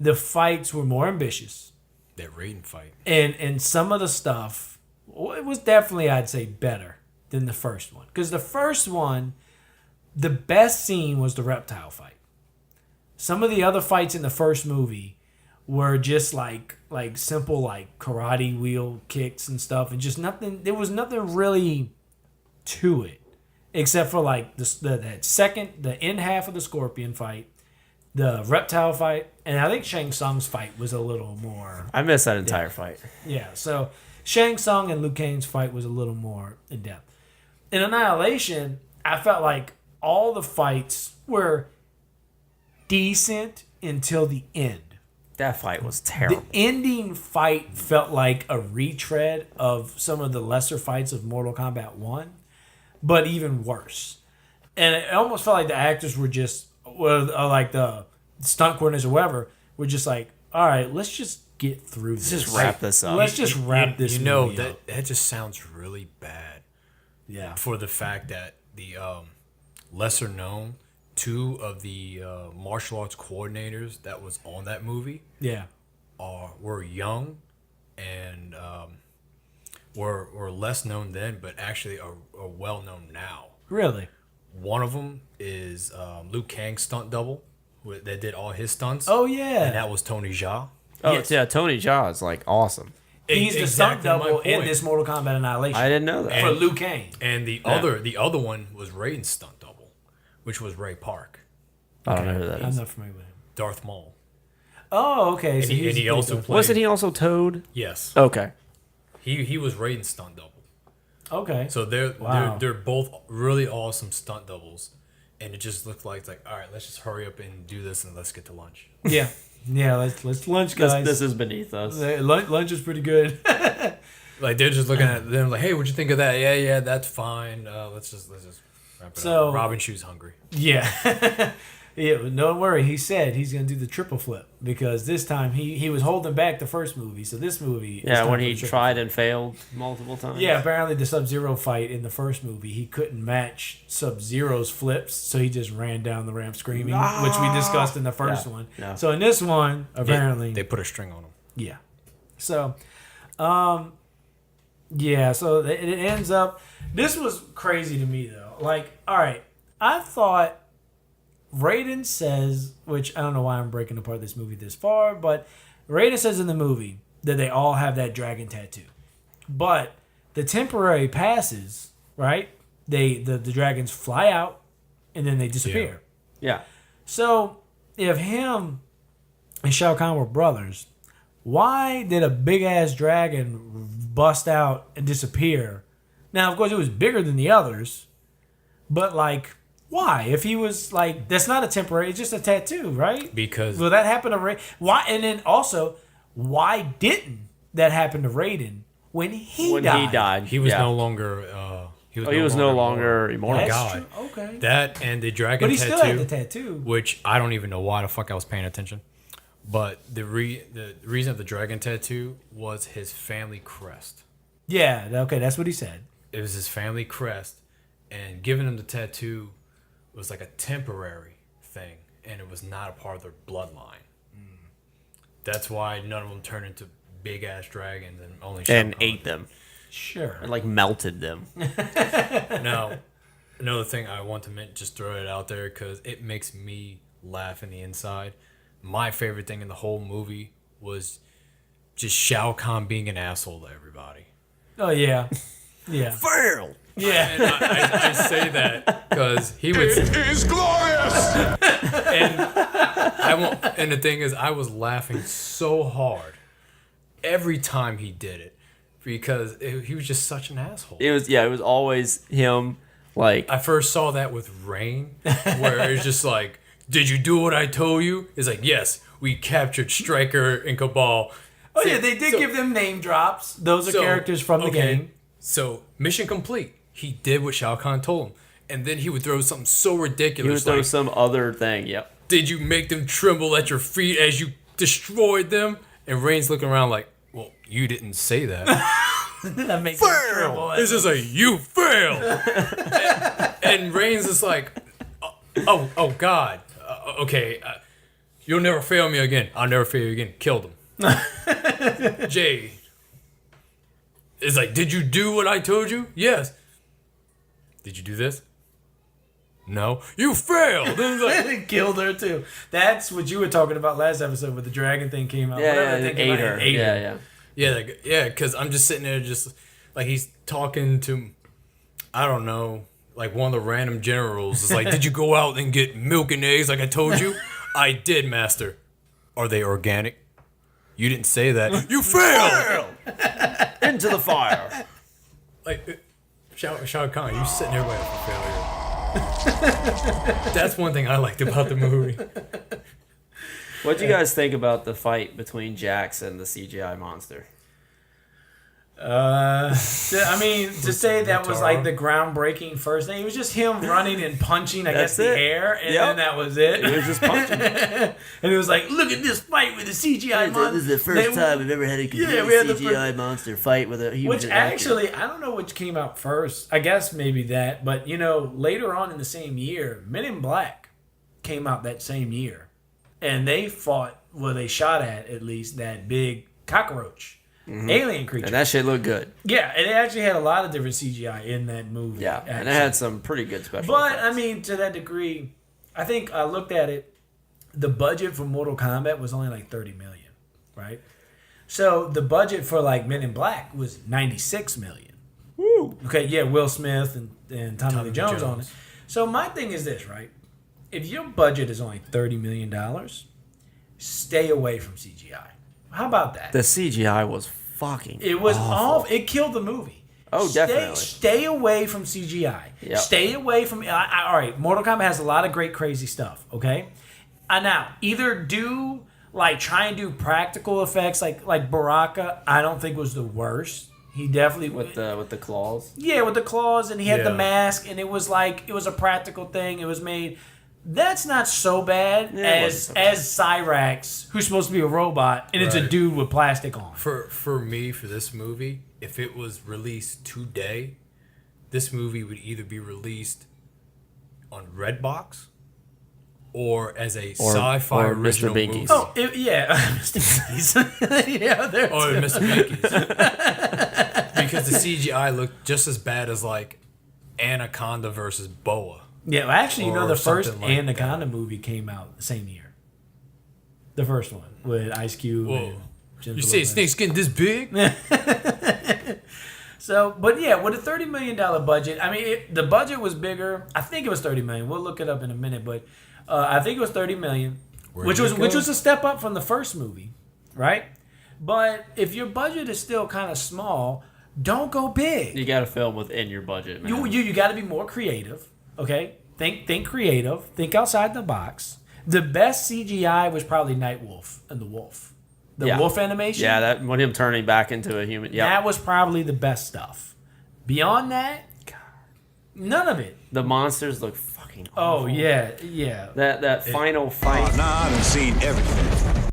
the fights were more ambitious. That Raiden fight. And some of the stuff, it was definitely, I'd say, better than the first one. Because the first one, the best scene was the reptile fight. Some of the other fights in the first movie were just like simple like karate wheel kicks and stuff, and just nothing. There was nothing really to it, except for like the end half of the Scorpion fight, the reptile fight, and I think Shang Tsung's fight was a little more. I missed that entire fight. Yeah, so Shang Tsung and Liu Kang's fight was a little more in depth. In Annihilation, I felt like all the fights were decent until the end. That fight was terrible. The ending fight felt like a retread of some of the lesser fights of Mortal Kombat 1, but even worse. And it almost felt like the actors were just, like the stunt coordinators or whatever, were just like, all right, let's just get through this. Let's just wrap this up. Let's just wrap this movie up. That just sounds really bad. Yeah. For the fact that the lesser known, two of the martial arts coordinators that was on that movie were young and were less known then, but actually are well known now. Really? One of them is Liu Kang's stunt double that did all his stunts. Oh, yeah. And that was Tony Jaa. Oh, yes. Yeah, Tony Jaa is like awesome. He's the stunt double in this Mortal Kombat Annihilation. I didn't know that. For Liu Kang. And the other one was Raiden's stunt double, which was Ray Park. I don't know who that is. I'm not familiar with him. Darth Maul. Oh, okay. And, he also played. Wasn't he also Toad? Yes. Okay. He was Raiden's stunt double. Okay. So they're both really awesome stunt doubles, and it just looked like all right, let's just hurry up and do this and let's get to lunch. Yeah. Yeah, let's lunch, guys. This is beneath us. Lunch is pretty good. Like they're just looking at them like, hey, what'd you think of that? Yeah, that's fine. Let's just wrap it up. Robin Shoe's hungry. Yeah. Yeah, don't worry. He said he's going to do the triple flip because this time he was holding back the first movie. So this movie, yeah, when he tried and failed multiple times. Yeah, apparently the Sub-Zero fight in the first movie, he couldn't match Sub-Zero's flips, so he just ran down the ramp screaming, which we discussed in the first one. Yeah. So in this one, apparently they put a string on him. Yeah. So, yeah. So it ends up. This was crazy to me though. Like, all right, I thought. Raiden says, which I don't know why I'm breaking apart this movie this far, but Raiden says in the movie that they all have that dragon tattoo. But the temporary passes, right? The dragons fly out and then they disappear. Yeah. So if him and Shao Kahn were brothers, why did a big ass dragon bust out and disappear? Now, of course, it was bigger than the others, but like. Why? If he was like, that's not a temporary, it's just a tattoo, right? Because. Well, that happened to Raiden. Why? And then also, why didn't that happen to Raiden when he died? He was no longer. He was no longer immortal. God. Okay. That and the dragon tattoo. But he still had the tattoo. Which I don't even know why the fuck I was paying attention. But the reason of the dragon tattoo was his family crest. Yeah, okay, that's what he said. It was his family crest, and giving him the tattoo was like a temporary thing, and it was not a part of their bloodline. That's why none of them turned into big ass dragons and only Shao And Kahn. ate them. Sure. And like melted them. Now, another thing I want to just throw it out there because it makes me laugh in the inside. My favorite thing in the whole movie was just Shao Kahn being an asshole to everybody. Oh yeah, yeah. Fail. Yeah. And I say that because he was. It is glorious! And the thing is, I was laughing so hard every time he did it because he was just such an asshole. It was always him. Like I first saw that with Rain, where it's just like, "Did you do what I told you?" It's like, "Yes, we captured Stryker and Cabal." Oh yeah, they did give them name drops. Those are characters from the game. So mission complete. He did what Shao Kahn told him, and then he would throw something so ridiculous. he would throw like, some other thing. Yep. "Did you make them tremble at your feet as you destroyed them?" And Rain's looking around like, "Well, you didn't say that." That makes it terrible. It's just like, "You failed." and Rain's just like, oh God, okay, you'll never fail me again. I'll never fail you again. Killed him. Jay is like, "Did you do what I told you?" "Yes." "Did you do this?" "No." "You failed." And it's like, Killed her too. That's what you were talking about last episode when the dragon thing came out. Yeah, Whatever yeah, thing they came ate out, her. it ate her. yeah, because I'm just sitting there, just like he's talking to, I don't know, like one of the random generals. It's like, "Did you go out and get milk and eggs like I told you?" "I did, master." "Are they organic?" "You didn't say that." "You failed." Into the fire. Like, Shao Kahn, you sitting there waiting for failure. That's one thing I liked about the movie. What do you guys think about the fight between Jax and the CGI monster? I mean, to say that was like the groundbreaking first thing, it was just him running and punching, I guess, the air, and then that was it. He was just punching. And it was like, look at this fight with the CGI monster. This is the first time we've ever had a complete CGI monster fight with a human. Which actually, I don't know which came out first. I guess maybe that, but you know, later on in the same year, Men in Black came out that same year, and they fought. Well, they shot at least that big cockroach. Alien creature. And that shit looked good. Yeah, and it actually had a lot of different CGI in that movie. Yeah, actually. and it had some pretty good special But, effects. I mean, to that degree, I think I looked at it, the budget for Mortal Kombat was only like $30 million, right? So the budget for like Men in Black was $96 million. Woo! Okay, yeah, Will Smith and Tommy Lee Jones on it. So my thing is this, right? If your budget is only $30 million, stay away from CGI. How about that? The CGI was fucking It was awful. It killed the movie. Oh, definitely. Stay away from CGI. Yep. Stay away from. All right, Mortal Kombat has a lot of great, crazy stuff. Okay, now either do like try and do practical effects like Baraka. I don't think was the worst. He definitely with the claws. Yeah, with the claws, and he had the Yeah. mask, and it was a practical thing. It was made. That's not so bad as Cyrax, who's supposed to be a robot, and it's a Right. dude with plastic on. For me, for this movie, if it was released today, this movie would either be released on Redbox or as a sci-fi or original Mr. Binkies. movie. Oh, yeah, Mr. Binkies. Yeah, there Or too. Mr. Binkies. Because the CGI looked just as bad as like Anaconda versus Boa. Yeah, well, actually, you know, Or the first something like Anaconda movie came out the same year. The first one with Ice Cube. Whoa. And Jennifer You say Lopez. snake's getting this big? So, but yeah, with a $30 million budget, I mean, the budget was bigger. I think it was $30 million. We'll look it up in a minute, but I think it was $30 million, which was a step up from the first movie, right? But if your budget is still kind of small, don't go big. You got to film within your budget, man. You got to be more creative, okay? Think creative. Think outside the box. The best CGI was probably Nightwolf and the Wolf. The wolf animation. Yeah, that when him turning back into a human. Yeah, That was probably the best stuff. Beyond that, none of it. the monsters look fucking. Oh awful. yeah. That final fight. Now I done seen everything.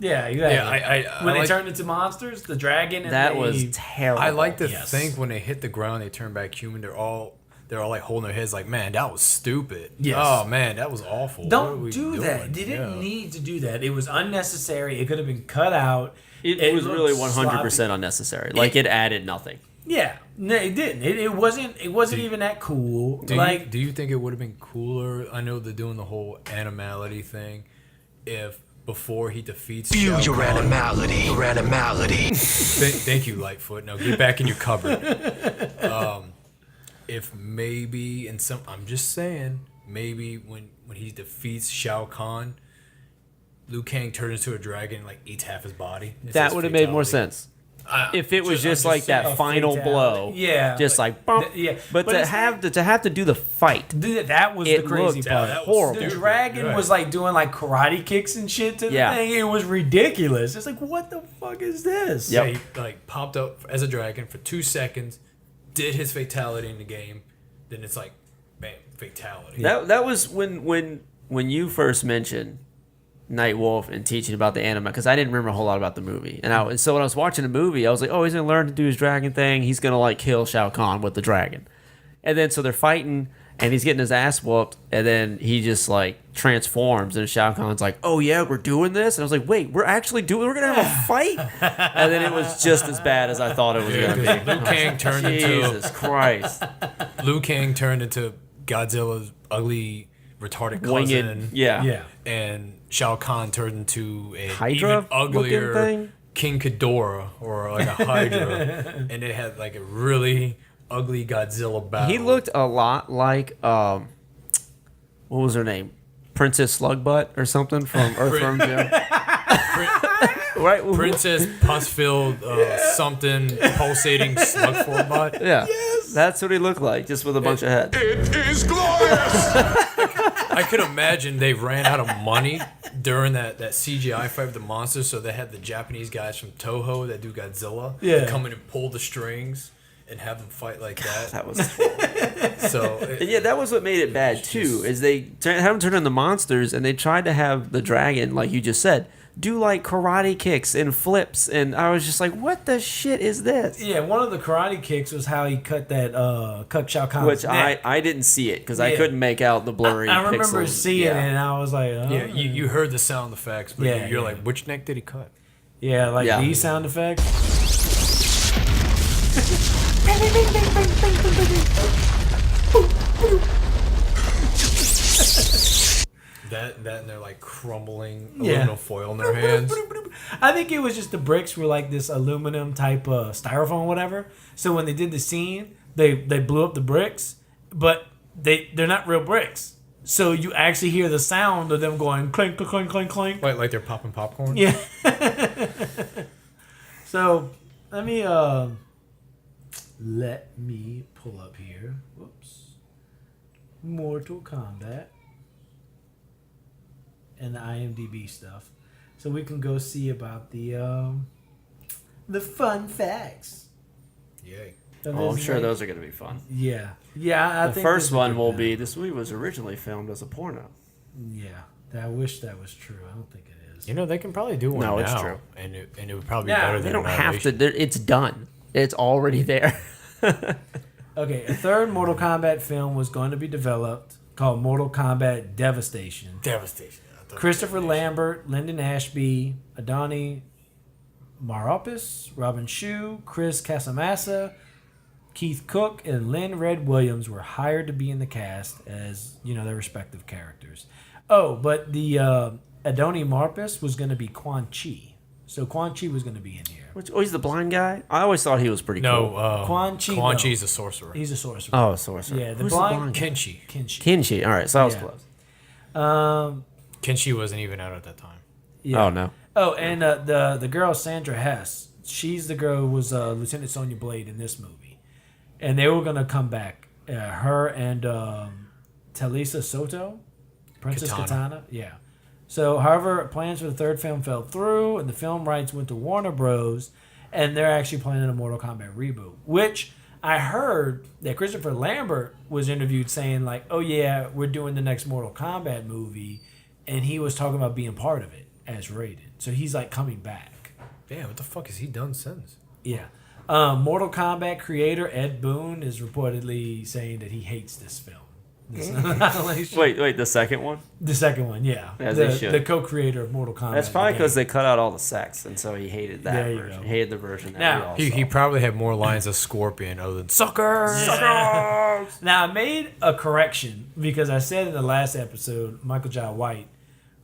Yeah, exactly. Yeah, when they like- turned into monsters, the dragon. And That they, was terrible. I like to Yes. think when they hit the ground, they turn back human. They're all like holding their heads, like, man, that was stupid. Yes. Oh man, that was awful. What are Don't we do doing? that. They didn't Yeah. need to do that. It was unnecessary. It could have been cut out. It was looked really 100% sloppy. unnecessary. Like it added nothing. Yeah, no, it didn't. It wasn't. It wasn't even that cool. Do Like, you think it would have been cooler? I know they're doing the whole animality thing. If before he defeats Shao your Kahn- animality. Your animality. Thank you, Lightfoot. Now get back in your cupboard. If maybe in some, I'm just saying, maybe when he defeats Shao Kahn, Liu Kang turns into a dragon and like eats half his body. It's That his would have made more fatality. sense. If it was just I'm like that saying. final blow, Yeah, just but- like bump. yeah, But but to it's have to do the fight, that was the it crazy looked part. horrible. The dragon Right. was like doing like karate kicks and shit to the Yeah. thing. It was ridiculous. It's like, what the fuck is this? Yeah, he like popped up as a dragon for 2 seconds, did his fatality in the game, then it's like, bam, fatality. That was when you first mentioned Nightwolf and teaching about the anime, because I didn't remember a whole lot about the movie, and so when I was watching the movie, I was like, oh, he's gonna learn to do his dragon thing. He's gonna like kill Shao Kahn with the dragon, and then so they're fighting, and he's getting his ass whooped, and then he just like transforms, and Shao Kahn's like, oh yeah, we're doing this, and I was like, wait, we're gonna have a fight, and then it was just as bad as I thought it was gonna be. Liu Kang turned Jesus Christ. Liu Kang turned into Godzilla's ugly, retarded Winged, cousin. yeah. And Shao Kahn turned into a Hydra even uglier looking thing? King Ghidorah, or like a Hydra, and they had like a really ugly Godzilla battle. He looked a lot like what was her name? Princess Slugbutt or something from Earthworm Jim. Right? Princess Pus-filled something pulsating Slugforbot. Yeah. That's what he looked like, just with a bunch of heads. It is glorious! I could imagine they ran out of money during that CGI fight with the monsters, so they had the Japanese guys from Toho that do Godzilla come in and pull the strings and have them fight like that. That was so. And yeah, that was what made it bad too. Is they had them turn into monsters, and they tried to have the dragon, like you just said, do like karate kicks and flips, and I was just like, what the shit is this? Yeah, one of the karate kicks was how he cut that cut Shao Kahn's Which neck. I didn't see it because I Yeah. couldn't make out the blurry. I remember pixels. seeing it, and I was like, oh. Yeah, you heard the sound effects, but Yeah, you're yeah. like, which neck did he cut? Yeah, like Yeah. these sound effects. That and they're like crumbling Yeah. aluminum foil in their hands. I think it was just the bricks were like this aluminum type styrofoam, whatever. So when they did the scene, they blew up the bricks, but they're not real bricks. So you actually hear the sound of them going clink, clink, clink, clink, clink. Like they're popping popcorn. Yeah. So let me pull up here. Whoops. Mortal Kombat and the IMDb stuff, so we can go see about the fun facts. Yay. So Oh, I'm this sure is like- those are going to be fun. Yeah, yeah. I The think first this one would will be be this movie was originally filmed as a porno. Yeah, I wish that was true. I don't think it is. You know, they can probably do one No, now. it's true. And it would probably Yeah, be better They than don't an have to. animation. It's done. It's already there. Okay, a third Mortal Kombat film was going to be developed called Mortal Kombat Devastation. Devastation. Christopher Lambert, Lyndon Ashby, Adoni Maropis, Robin Shue, Chris Casamassa, Keith Cook, and Lynn Red Williams were hired to be in the cast as, their respective characters. Oh, but the Adoni Maropis was going to be Quan Chi. So Quan Chi was going to be in here. He's the blind guy? I always thought he was pretty cool. Quan Chi. Quan no. Chi's a sorcerer. He's a sorcerer. Oh, sorcerer. Yeah, the Who's blind Kenshi. Kenshi. All right, so I was Yeah. close. Kenshi wasn't even out at that time. Yeah. Oh, no. Oh, and the girl Sandra Hess, she's the girl who was Lieutenant Sonya Blade in this movie, and they were gonna come back. Her and Talisa Soto, Princess Katana. Yeah. So, however, plans for the third film fell through, and the film rights went to Warner Bros. And they're actually planning a Mortal Kombat reboot, which I heard that Christopher Lambert was interviewed saying like, "Oh yeah, we're doing the next Mortal Kombat movie," and he was talking about being part of it. as Raiden. So he's like coming back. Damn, what the fuck has he done since? Yeah. Mortal Kombat creator Ed Boon is reportedly saying that he hates this film. This Annihilation. Wait, the second one? The second one, yeah. As they should. The co-creator of Mortal Kombat. That's probably the because game. they cut out all the sex, and so he hated that There you version. go. He hated the version that Now- we all He saw. probably had more lines of Scorpion other than suckers. Suckers! Now, I made a correction because I said in the last episode Michael Jai White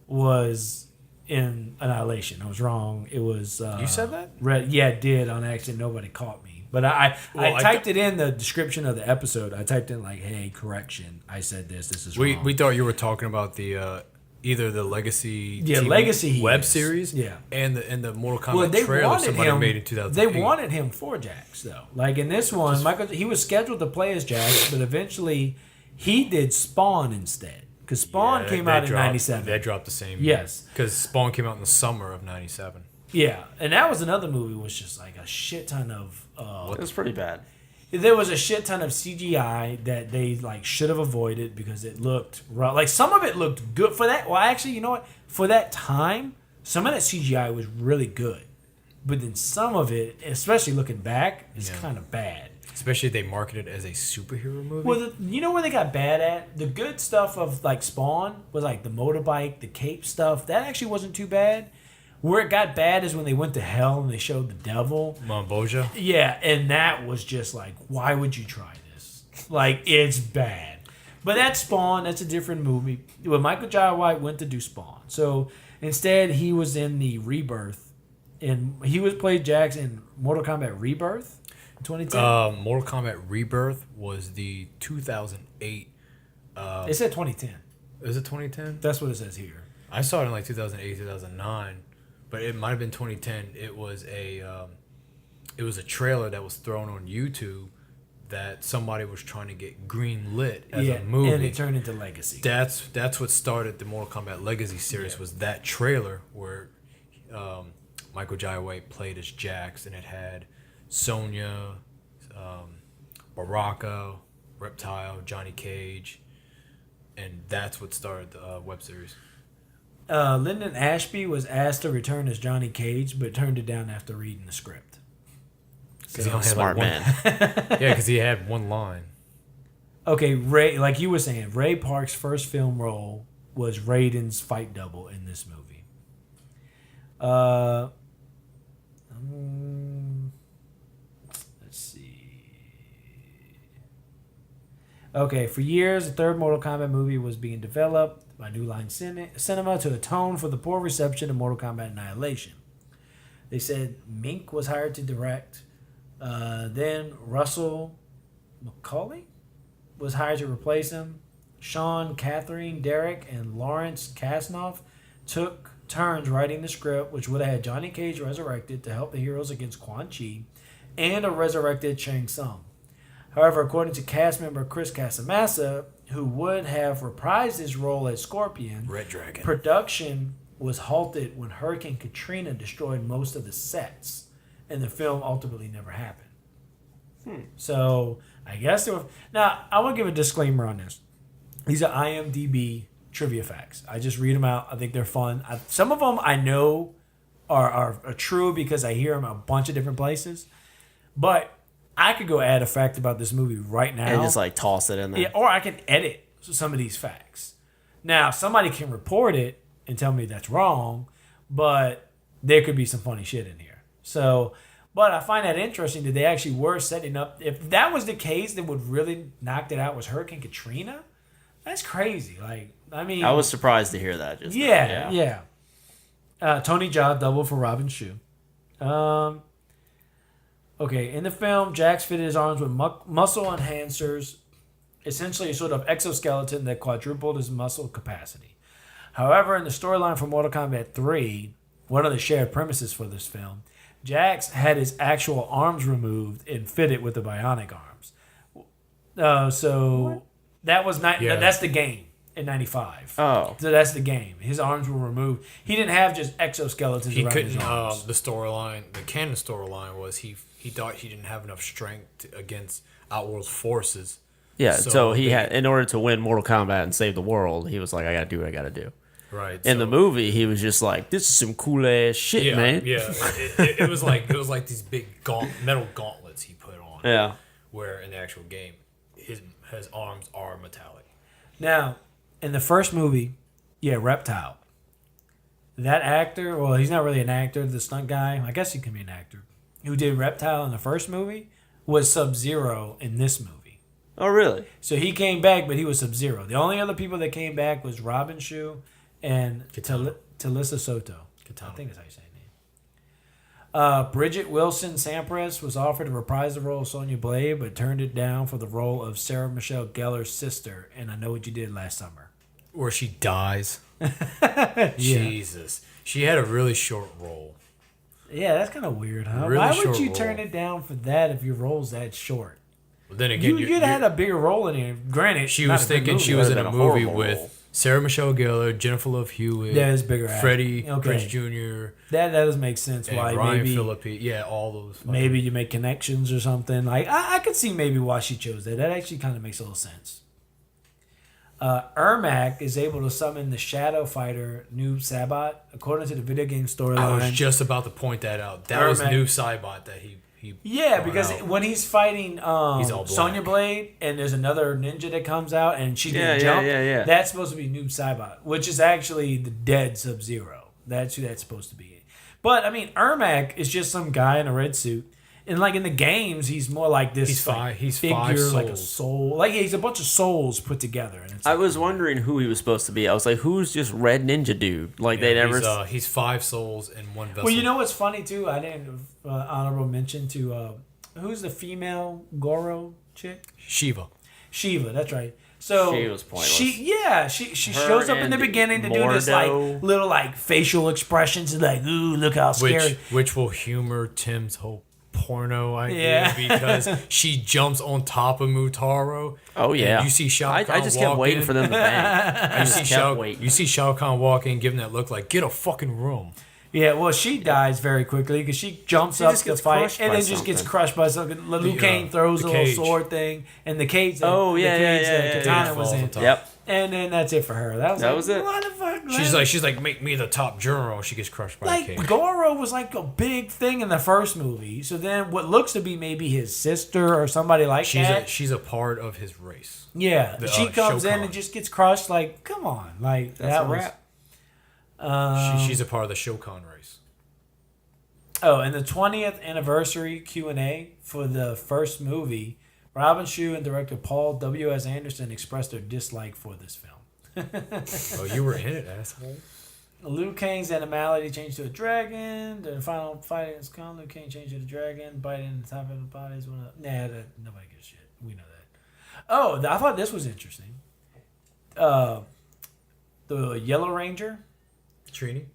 was in Annihilation. I was wrong. It was... You said that? Yeah, I did on accident. Nobody caught me. But I typed it in the description of the episode. I typed in like, hey, correction. I said this. This is wrong. We thought you were talking about the either the Legacy Legacy web is. series, Yeah. and the Mortal Kombat trailer somebody made in 2008. They wanted him for Jax though. Like in this one, he was scheduled to play as Jax, but eventually he did Spawn instead because Spawn came out in '97. That dropped the same. Yes, because Spawn came out in the summer of '97. Yeah, and that was another movie was just like a shit ton of. It was pretty bad. There was a shit ton of CGI that they like should have avoided because it looked rough. Like some of it looked good for that. Well, actually, you know what? For that time, some of that CGI was really good, but then some of it, especially looking back, is kind of bad. Especially if they marketed it as a superhero movie. Well, you know where they got bad at? The good stuff of like Spawn was like the motorbike, the cape stuff. That actually wasn't too bad. Where it got bad is when they went to hell and they showed the devil. Mamboja? Yeah, and that was just like, why would you try this? Like, it's bad. But that's Spawn. That's a different movie. Well, Michael Jai White went to do Spawn. So instead, he was in the Rebirth. And he was played Jax in Mortal Kombat Rebirth in 2010. Mortal Kombat Rebirth was the 2008. It said 2010. Is it 2010? That's what it says here. I saw it in like 2008, 2009. But it might have been 2010. It was a trailer that was thrown on YouTube that somebody was trying to get green lit as a movie, and it turned into Legacy. That's what started the Mortal Kombat Legacy series. Was that trailer where Michael Jai White played as Jax, and it had Sonya, Baraka, Reptile, Johnny Cage, and that's what started the web series. Lyndon Ashby was asked to return as Johnny Cage, but turned it down after reading the script. Because he only had Smart like one. Yeah, because he had one line. Okay, Ray, like you were saying, Ray Park's first film role was Raiden's fight double in this movie. Let's see. Okay, for years, the third Mortal Kombat movie was being developed by New Line Cinema to atone for the poor reception of Mortal Kombat Annihilation. They said Mink was hired to direct. Then Russell McCauley was hired to replace him. Sean, Catherine, Derek, and Lawrence Kasnoff took turns writing the script, which would have had Johnny Cage resurrected to help the heroes against Quan Chi and a resurrected Shang Tsung. However, according to cast member Chris Casamassa, who would have reprised his role as Scorpion, Red Dragon, production was halted when Hurricane Katrina destroyed most of the sets, and the film ultimately never happened. So I guess there were, now I want to give a disclaimer on this. These are IMDb trivia facts. I just read them out. I think they're fun. Some of them I know are true because I hear them a bunch of different places, but I could go add a fact about this movie right now And just like toss it in there. yeah, or I can edit some of these facts. Now, somebody can report it and tell me that's wrong, but there could be some funny shit in here. So, but I find that interesting that they actually were setting up. If that was the case, that would really knocked it out was Hurricane Katrina. That's crazy. Like, I mean, I was surprised to hear that. Just yeah. Tony Jaa double for Robin Shou. Okay, in the film, Jax fitted his arms with muscle enhancers, essentially a sort of exoskeleton that quadrupled his muscle capacity. However, in the storyline for Mortal Kombat 3, one of the shared premises for this film, Jax had his actual arms removed and fitted with the bionic arms. So that was that's the game in '95. Oh, so that's the game. His arms were removed. He didn't have just exoskeletons He around couldn't. his arms. The storyline, the canon storyline was he thought he didn't have enough strength against Outworld's forces. Yeah, so he had, in order to win Mortal Kombat and save the world, he was like, I gotta do what I gotta do. Right. In the movie, he was just like, "This is some cool ass shit, Yeah, man." yeah. It was like these big metal gauntlets he put on. Yeah. Where in the actual game, his arms are metallic. Now, in the first movie, yeah, Reptile. That actor, well, he's not really an actor, the stunt guy, I guess he can be an actor, who did Reptile in the first movie, was Sub-Zero in this movie. Oh, really? So he came back, but he was Sub-Zero. The only other people that came back was Robin Shou and Talisa Soto. I think that's how you say her name. Bridget Wilson Sampras was offered to reprise the role of Sonya Blade, but turned it down for the role of Sarah Michelle Gellar's sister, and I Know What You Did Last Summer. Where she dies. Jesus. She had a really short role. Yeah, that's kind of weird, huh? Really Why would short you role. turn it down for that if your role's that short? Well, then again, you'd had a bigger role in it. Granted, she not was a big thinking movie. she was in a Would've been movie horrible with role. Sarah Michelle Gellar, Jennifer Love Hewitt, That is bigger acting. Freddie Okay. Prinze Jr. That does make sense. and Why Ryan maybe Phillippe. Yeah, all those. fucking- maybe you make connections or something. Like I could see maybe why she chose that. That actually kind of makes a little sense. Ermac is able to summon the Shadow Fighter Noob Saibot. According to the video game storyline, I was just about to point that out. That was Ermac- new Cybot that he Yeah, brought because out. when he's fighting He's all Sonya black. Blade and there's another ninja that comes out and she's Yeah, gonna jump, yeah. that's supposed to be Noob Saibot, which is actually the dead Sub-Zero. That's who that's supposed to be. But I mean, Ermac is just some guy in a red suit. And like in the games, he's more like this He's like, he's figure, five like a souls. soul. Like he's a bunch of souls put together. And it's I was wondering who he was supposed to be. I was like, "Who's just Red Ninja dude?" Like they never. He's 5 souls in one vessel. well, you know what's funny too? I didn't honorable mention to who's the female Goro chick? Shiva. Shiva, that's right. So She was pointless. She Her shows up in the and beginning to do this like Mordo. little like facial expressions and like, ooh, look how scary. Which will humor Tim's whole porno idea Yeah. because she jumps on top of Mutaro. Oh and yeah, you see Shao Kahn I just kept walk waiting in. for them to bang. I You just see, kept Shao, waiting. you see Shao Kahn walk in, giving that look like, get a fucking room. Yeah, well, she dies very quickly because she jumps She up just to gets fight crushed and by then just gets something. crushed by something. Liu Kang throws the a little cage. sword thing, and the cage. Oh, yeah, the yeah, cage yeah, that yeah, Katana yeah. was in. Falls on top. Yep. And then that's it for her. That was it. What the fuck? She's like, make me the top general. She gets crushed by a Like cage. Goro was like a big thing in the first movie. So then, what looks to be maybe his sister or somebody like that. She's a part of his race. Yeah, The, she comes in Shokan. and just gets crushed. Like, come on, like That's that a was. wrap. She's a part of the Shokan race. Oh, and the 20th anniversary Q&A for the first movie, Robin Shou and director Paul W.S. Anderson expressed their dislike for this film. Oh, you were in it, asshole. Liu Kang's animality changed to a dragon. The final fight against Kong, Liu Kang changed to the dragon, biting the top of the bodies. Nobody gives a shit. We know that. Oh, I thought this was interesting. The Yellow Ranger, Trini,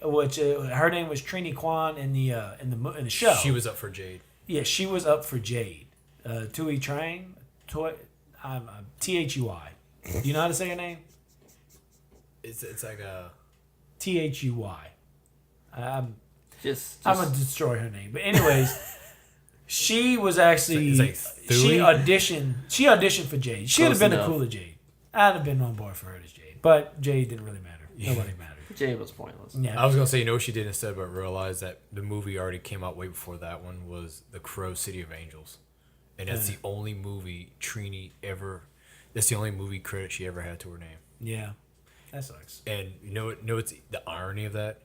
which her name was Trini Kwan in the show. She was up for Jade. Yeah, she was up for Jade. Tui Trang, Thui. Do you know how to say her name? It's like a Thui. I'm Just gonna destroy her name. But anyways, she was actually It's like she Thui? auditioned for Jade. She would have Close been a enough. cooler Jade. I'd have been on board for her as Jade, but Jade didn't really matter. Nobody mattered. Jade was pointless. Yeah. I was gonna say, you know what she did instead, but realized that the movie already came out way before that one was The Crow City of Angels, and that's the only movie Trini ever. That's the only movie credit she ever had to her name. Yeah, that sucks. And you know what's the irony of that?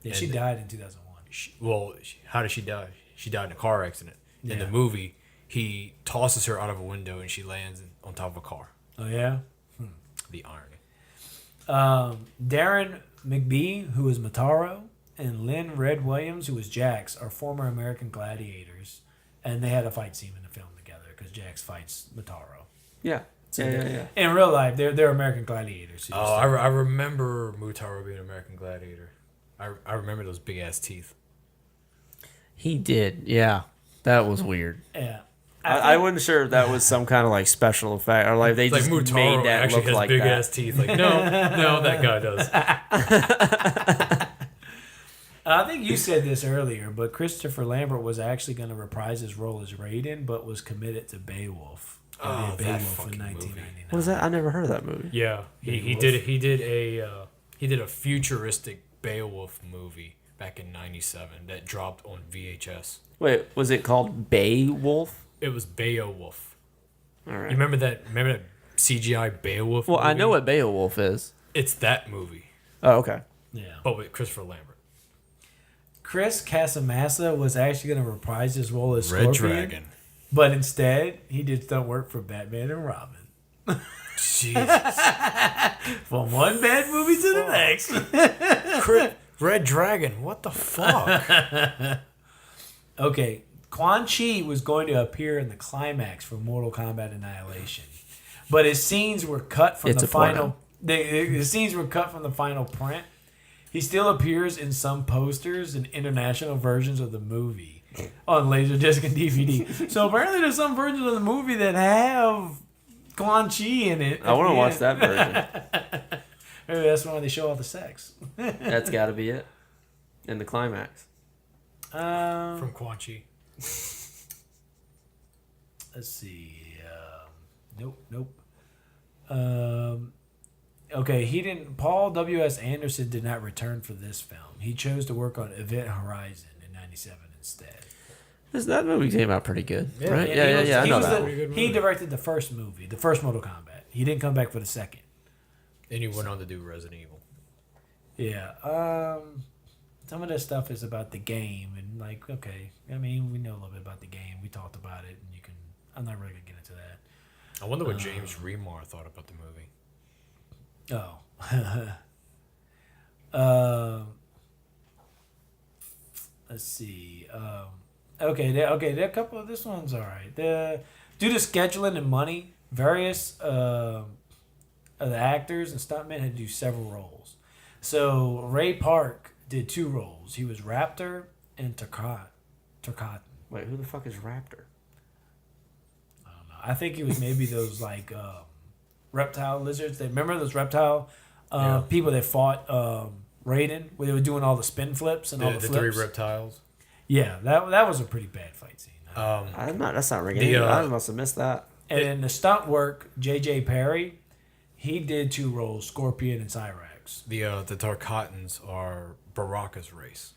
Yeah, she died in 2001. How did she die? She died in a car accident. In the Yeah. movie, he tosses her out of a window and she lands on top of a car. Oh yeah. The irony. Darren McBee, who is Motaro, and Lynn Red Williams, who was Jax, are former American gladiators, and they had a fight scene in the film together because Jax fights Motaro. Yeah. So Yeah. in real life, they're American gladiators. Oh, I remember Mutaro being an American gladiator. I remember those big ass teeth. He did. Yeah. That was weird. Yeah. I wasn't sure if that was some kind of like special effect or like they It's like just Mutaro made that actually look has like big that. ass teeth. Like no, that guy does. I think you said this earlier, but Christopher Lambert was actually going to reprise his role as Raiden, but was committed to Beowulf. Oh, that Beowulf fucking in 1999. What is that? I never heard of that movie. Yeah, he did a He did a futuristic Beowulf movie back in '97 that dropped on VHS. Wait, was it called Beowulf? It was Beowulf. All right. You remember that? Remember that CGI Beowulf? Well, I movie? know what Beowulf is. It's that movie. Oh, okay. Yeah. But with Christopher Lambert. Chris Casamassa was actually going to reprise his role as Red Scorpion, Dragon. but instead he did stunt work for Batman and Robin. Jesus. From one bad movie to the next. Red Dragon, what the fuck? Okay, Quan Chi was going to appear in the climax for Mortal Kombat Annihilation, but his scenes were cut from It's the a porno. final. The scenes were cut from the final print. He still appears in some posters and international versions of the movie on Laserdisc and DVD. So apparently, there's some versions of the movie that have Quan Chi in it. I want to watch that version. Maybe that's why they show all the sex. That's got to be it. In the climax. From Quan Chi. Let's see. Nope. Okay, he didn't. Paul W.S. Anderson did not return for this film. He chose to work on Event Horizon in '97 instead. That movie came out pretty good, right? he Yeah. was- I he know was that. he directed the first movie, the first Mortal Kombat. He didn't come back for the second. Then he went on to do Resident Evil. Yeah. Some of this stuff is about the game, and like, okay, I mean, we know a little bit about the game. We talked about it, and you can. I'm not really gonna get into that. I wonder what James Remar thought about the movie. Oh. Let's see. Okay, there are a couple of this one's all right. Due to scheduling and money, various of the actors and stuntmen had to do several roles. So Ray Park did 2 roles. He was Raptor and Turcotte. Wait, who the fuck is Raptor? I don't know. I think he was maybe those like reptile lizards. Remember those reptile people that fought Raiden, where they were doing all the spin flips and all the the flips? 3 reptiles. Yeah, that was a pretty bad fight scene. That's not ringing. I must have missed that. And in the stunt work, J.J. Perry, he did 2 roles, Scorpion and Cyrax. The Tarkatans are Baraka's race.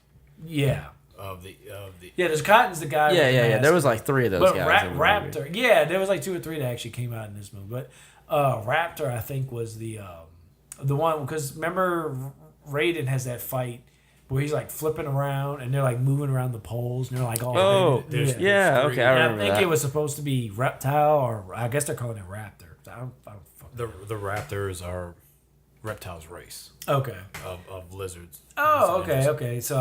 Yeah. Of the Yeah, there's Cotton's the guy. Yeah, with the yeah. mask. There was like 3 of those But guys. in the movie. Raptor, yeah, there was like 2 or 3 that actually came out in this movie. But Raptor, I think, was the one, because remember Raiden has that fight where he's like flipping around and they're like moving around the poles and they're like all. yeah, okay, I remember think that. it was supposed to be Reptile, or I guess they're calling it Raptor. I don't The Raptors are reptiles race. Okay. Of lizards. Oh, okay. So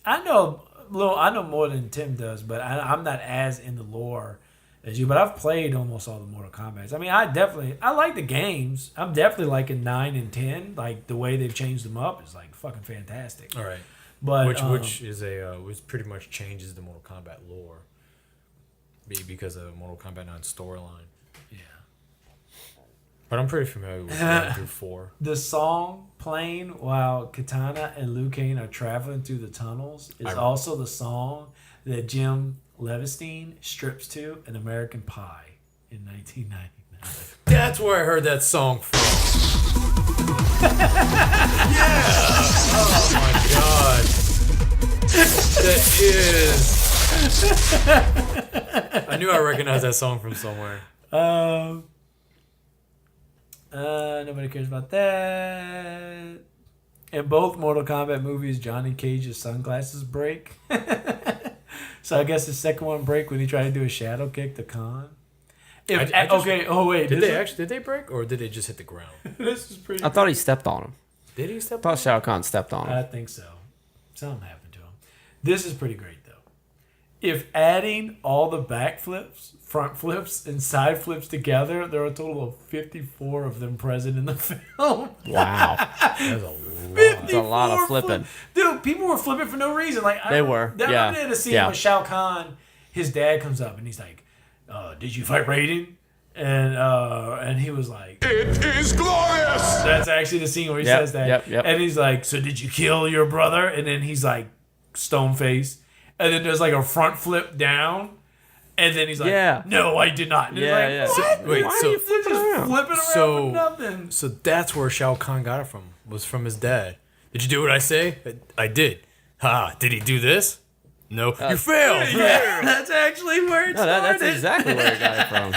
I know more than Tim does, but I'm not as in the lore as you. But I've played almost all the Mortal Kombat. I mean, I like the games. I'm definitely liking 9 and 10. Like the way they've changed them up is like fucking fantastic. All right. But which pretty much changes the Mortal Kombat lore. Because of Mortal Kombat 9 storyline. Yeah. But I'm pretty familiar with 1 through 4. The song playing while Katana and Liu Kang are traveling through the tunnels is also the song that Jim Levinstein strips to in American Pie in 1999. That's where I heard that song from. Yeah! Oh my god. That is. I knew I recognized that song from somewhere. Nobody cares about that. In both Mortal Kombat movies, Johnny Cage's sunglasses break. So I guess the second one break when he tried to do a shadow kick to Khan. Did they break, or did they just hit the ground? This is pretty. I thought he stepped on him. Did he step? I thought Shao Kahn stepped on him. I think so. Something happened to him. This is pretty great though. If adding all the back flips, front flips, and side flips together, there are a total of 54 of them present in the film. Wow. That's a lot. That's a lot of flipping. Dude, people were flipping for no reason. Like They were, I yeah. remember the scene Yeah. with Shao Kahn. His dad comes up and he's like, "Did you fight Raiden?" And he was like, It is glorious! That's actually the scene where he Yep, says that. yep. And he's like, "So did you kill your brother?" And then he's like, stone face. And then there's like a front flip down. And then he's like, Yeah. "No, I did not." And Yeah, he's like, yeah. "What? Wait, Why so- are you flipping around. Flipping around So, for nothing. so that's where Shao Kahn got it from. Was from his dad. Did you do what I say? I did. Ha! Did he do this? No. You failed. Yeah, that's actually where it No, started. that's exactly where I got it from.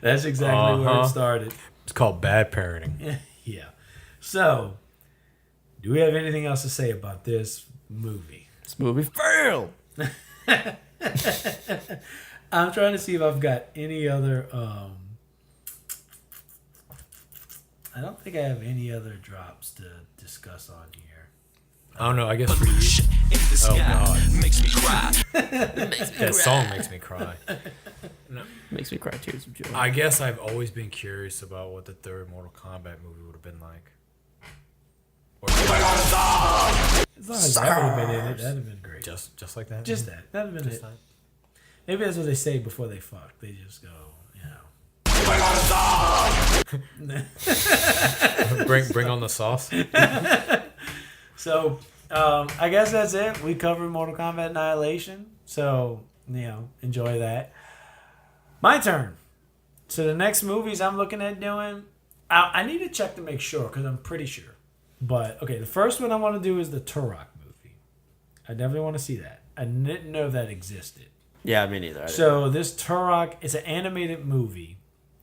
That's exactly where it Uh-huh. started. It's called bad parenting. Yeah. So, do we have anything else to say about this movie? This movie failed. I'm trying to see if I've got any other. I don't think I have any other drops to discuss on here. I don't know. I guess for you. Oh God. Makes me cry. That song makes me cry. No. Makes me cry tears of joy. I guess I've always been curious about what the third Mortal Kombat movie would have been like. As long as that would have been in it, that'd have been great. Just like that. Just that. That'd have been Just it. that. Maybe that's what they say before they fuck. They just go, bring on the sauce. So, I guess that's it. We covered Mortal Kombat Annihilation. So, enjoy that. My turn. So, the next movies I'm looking at doing, I need to check to make sure because I'm pretty sure. But, okay, the first one I want to do is the Turok movie. I definitely want to see that. I didn't know that existed. Yeah, me neither. So, this Turok, it's an animated movie.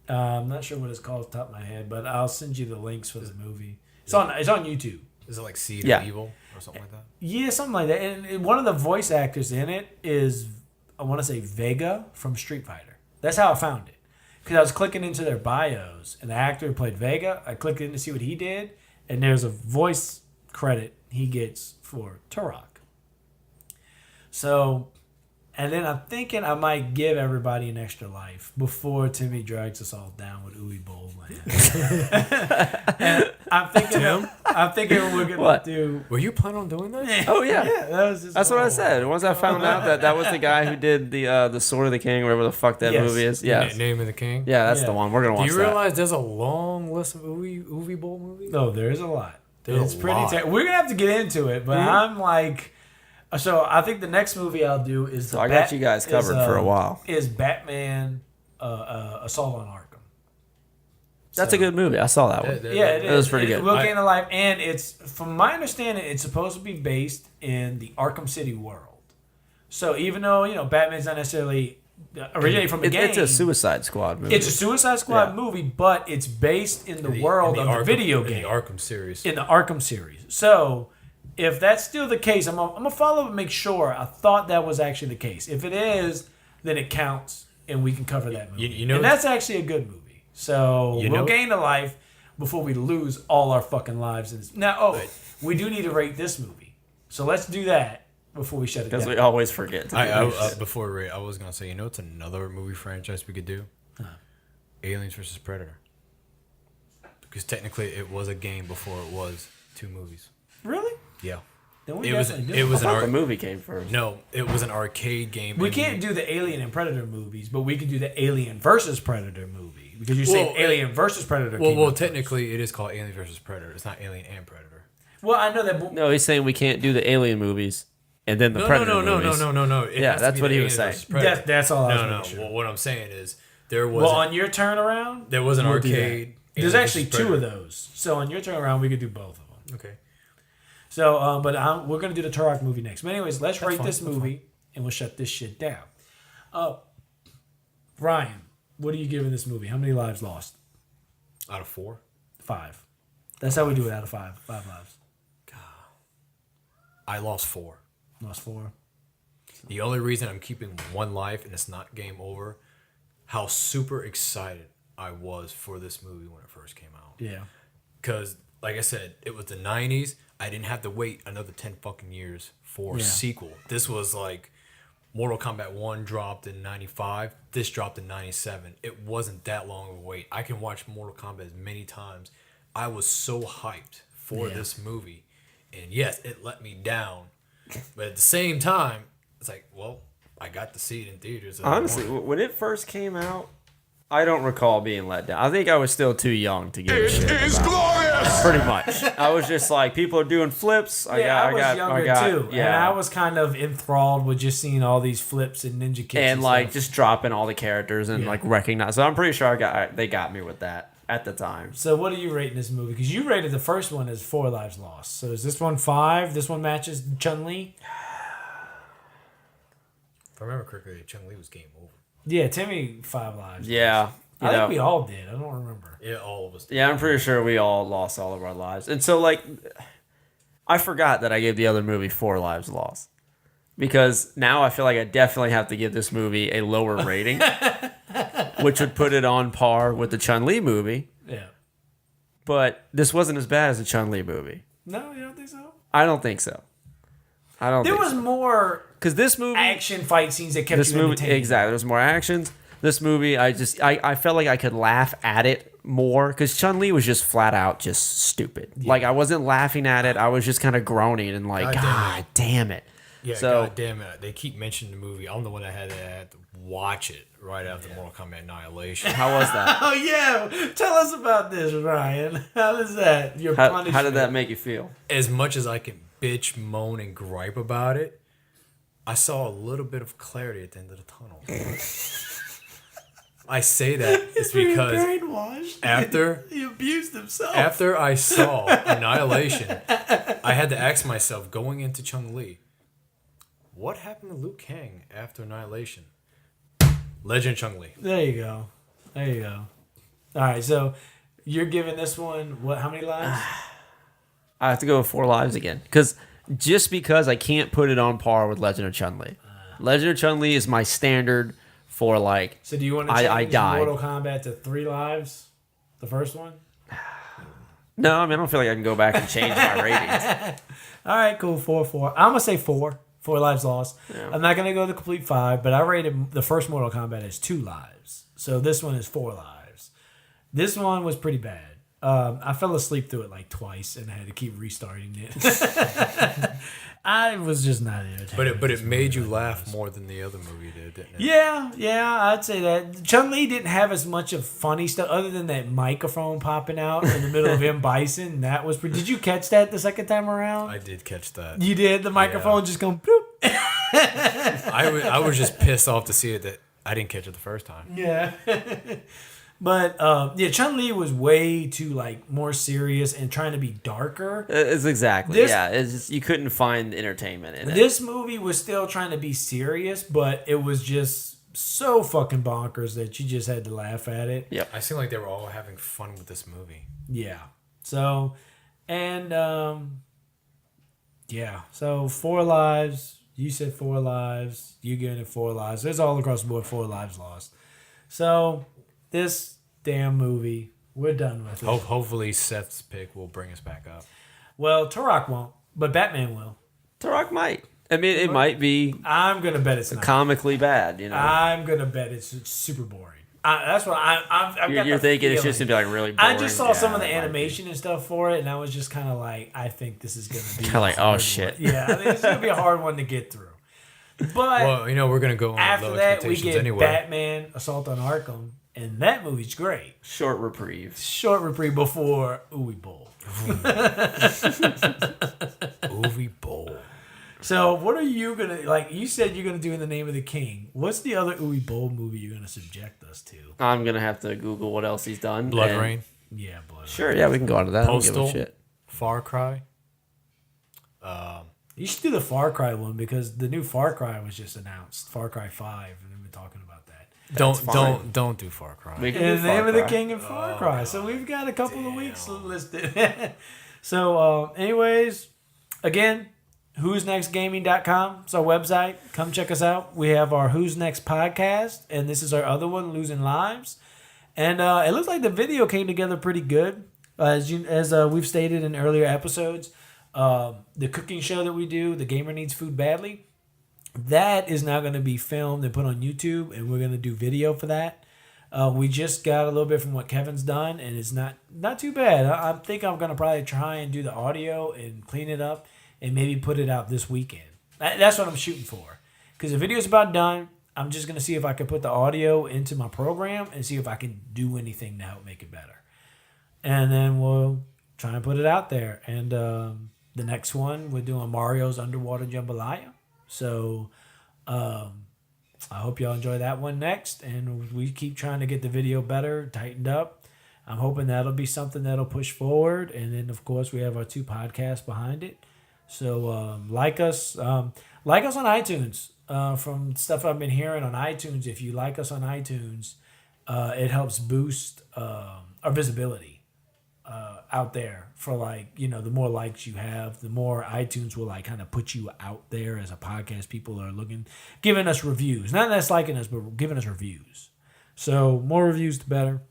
I'm not sure what it's called off the top of my head, but I'll send you the links for the movie. It's on YouTube. Is it like Seed Yeah. of Evil or something like that? Yeah, something like that. And one of the voice actors in it is, I want to say, Vega from Street Fighter. That's how I found it. Because I was clicking into their bios, and the actor who played Vega, I clicked in to see what he did, and there's a voice credit he gets for Turok. So, and then I'm thinking I might give everybody an extra life before Timmy drags us all down with Uwe Boll. And I'm thinking we're gonna What? do. Were you planning on doing that? Oh yeah, that was just that's what I said. Once I found out that was the guy who did the Sword of the King, whatever the fuck that Yes. movie is. Yeah, Name of the King. yeah, that's Yeah. the one. We're gonna Do watch you that. realize there's a long list of Uwe Boll movies? No, there's a lot. There's It's a pretty. lot. We're gonna have to get into it, but I'm like, so I think the next movie I'll do is. So I got you guys covered for a while. Is Batman Assault on Arkham? That's a good movie. I saw that one. Yeah, it is. It was pretty good. Will gain a life, and it's from my understanding, it's supposed to be based in the Arkham City world. So even though Batman's not necessarily originating from a game, It's a Suicide Squad movie. It's a Suicide Squad movie, but it's based in the world of the video game, in the Arkham series. in the Arkham series. So if that's still the case, I'm gonna follow up and make sure. I thought that was actually the case. If it is, then it counts, and we can cover that movie. You know, and that's actually a good movie. So we'll gain a life before we lose all our fucking lives. Now, we do need to rate this movie. So let's do that before we shut it down. Because we always forget. Before Ray, I was gonna say, it's another movie franchise we could do. Aliens versus Predator. Because technically, it was a game before it was two movies. Really? Yeah. Then we It was definitely do. it was I an thought the arc. movie came first. No, it was an arcade game. We and can't do the Alien and Predator movies, but we can do the Alien versus Predator movie because you say Alien versus Predator. Well, technically, it is called Alien versus Predator. It's not Alien and Predator. Well, I know that. No, he's saying we can't do the Alien movies and then the Predator movies. No. It Yeah, has to that's be what the he was Alien saying. versus Predator. That's all I was No. making sure. Well, what I'm saying is there was. Well, on your turnaround, there was an we'll do that. arcade. There's Alien actually versus two of Predator. those. So on your turnaround, we could do both of them. Okay. So, but we're gonna do the Turok movie next. But anyways, let's rate fine, this that's movie, and we'll shut this shit down. Ryan, what are you giving this movie? How many lives lost? Out of 4. 5. That's how we do it. Out of 5. 5 lives. I lost 4. Lost 4. The only reason I'm keeping 1 life and it's not game over, how super excited I was for this movie when it first came out. Yeah. Because, like I said, it was the 90s. I didn't have to wait another 10 fucking years for a sequel. This was like Mortal Kombat 1 dropped in 95. This dropped in 97. It wasn't that long of a wait. I can watch Mortal Kombat as many times. I was so hyped for this movie. And yes, it let me down. But at the same time, it's like, well, I got to see it in theaters. Honestly, when it first came out, I don't recall being let down. I think I was still too young to give a shit It's about it. glorious! us. Pretty much. I was just like, people are doing flips. I was younger too, and I was kind of enthralled with just seeing all these flips and ninja kicks and like stuff. just dropping all the characters and like recognize. So I'm pretty sure they got me with that at the time. So what are you rating this movie? Because you rated the first one as 4 lives lost. So is this one 5? This one matches Chun-Li? If I remember correctly, Chun-Li was game over. Yeah, Timmy 5 lives. Yeah. I think we all did. I don't remember. Yeah, all of us did. Yeah, I'm pretty sure we all lost all of our lives. And so, like, I forgot that I gave the other movie 4 lives lost. Because now I feel like I definitely have to give this movie a lower rating, which would put it on par with the Chun-Li movie. Yeah. But this wasn't as bad as the Chun-Li movie. No, you don't think so? I don't think so. There was more because this movie action fight scenes that kept you entertained. Exactly. There's more actions. This movie, I felt like I could laugh at it more because Chun-Li was just flat out just stupid. Yeah. Like I wasn't laughing at it. I was just kind of groaning and like, God damn it. Yeah, so, God damn it. They keep mentioning the movie. I'm the one that had to watch it right after Mortal Kombat Annihilation. How was that? Oh, yeah. Tell us about this, Ryan. How does that? Your punishment. How did that make you feel? As much as I can bitch, moan, and gripe about it, I saw a little bit of clarity at the end of the tunnel. I say that is because after he abused himself. After I saw Annihilation, I had to ask myself, going into Chun-Li, what happened to Liu Kang after Annihilation? Legend Chun-Li. There you go. There you go. All right, so you're giving this one what? How many lives? I have to go with 4 lives again because I can't put it on par with Legend of Chun-Li. Legend of Chun-Li is my standard for like. So do you want to change Mortal Kombat to 3 lives? The first one? No, I mean I don't feel like I can go back and change my ratings. All right, cool. 4. I'm gonna say 4. 4 lives lost. Yeah. I'm not gonna go the complete 5, but I rated the first Mortal Kombat as 2 lives. So this one is 4 lives. This one was pretty bad. I fell asleep through it like twice and I had to keep restarting it. I was just not entertained. But it made you laugh more than the other movie did, didn't it? Yeah, I'd say that. Chun-Li didn't have as much of funny stuff other than that microphone popping out in the middle of M. Bison. That was pretty. Did you catch that the second time around? I did catch that. You did? The microphone just going bloop. I was just pissed off to see it that I didn't catch it the first time. Yeah. But Chun-Li was way too like more serious and trying to be darker. It's exactly it's just, you couldn't find entertainment in it. This movie was still trying to be serious, but it was just so fucking bonkers that you just had to laugh at it. Yep. I seem like they were all having fun with this movie. Yeah. So, and so 4 lives. You said 4 lives. You giving it 4 lives. It's all across the board 4 lives lost. So. This damn movie, we're done with it. Hopefully Seth's pick will bring us back up. Well, Turok won't, but Batman will. Turok might. I mean, it might be. I'm gonna bet it's not comically bad. You know, I'm gonna bet it's super boring. That's what I've got. You're thinking it's just gonna be like really boring. I just saw some of the animation and stuff for it, and I was just kind of like, I think this is gonna be kind of like, oh shit. Yeah, I think it's gonna be a hard one to get through. But well, we're gonna go on after low that. We get anyway. Batman: Assault on Arkham. And that movie's great. Short reprieve before Uwe Boll. Uwe Boll. So what are you going to, like you said you're going to do In the Name of the King. What's the other Uwe Boll movie you're going to subject us to? I'm going to have to Google what else he's done. Blood Rain. Yeah, Blood Rain. Sure, yeah, we can go on to that. Postal. I don't give a shit. Far Cry. You should do the Far Cry one because the new Far Cry was just announced. Far Cry 5, and we've been talking about that. Don't do Far Cry. In the Name of the King and Far Cry. God. So we've got a couple of weeks listed. So, anyways, again, who'snextgaming.com. It's our website. Come check us out. We have our Who's Next podcast, and this is our other one, Losing Lives. And it looks like the video came together pretty good. As we've stated in earlier episodes, the cooking show that we do, The Gamer Needs Food Badly, that is now going to be filmed and put on YouTube, and we're going to do video for that. We just got a little bit from what Kevin's done, and it's not too bad. I think I'm going to probably try and do the audio and clean it up and maybe put it out this weekend. That's what I'm shooting for. Because the video's about done. I'm just going to see if I can put the audio into my program and see if I can do anything to help make it better. And then we'll try and put it out there. And the next one, we're doing Mario's Underwater Jambalaya. So I hope y'all enjoy that one next. And we keep trying to get the video better, tightened up. I'm hoping that'll be something that'll push forward. And then, of course, we have our 2 podcasts behind it. So like us on iTunes. From stuff I've been hearing on iTunes, if you like us on iTunes, it helps boost our visibility out there. For like, the more likes you have, the more iTunes will like kind of put you out there as a podcast. People are giving us reviews, not just liking us, but giving us reviews. So more reviews, the better.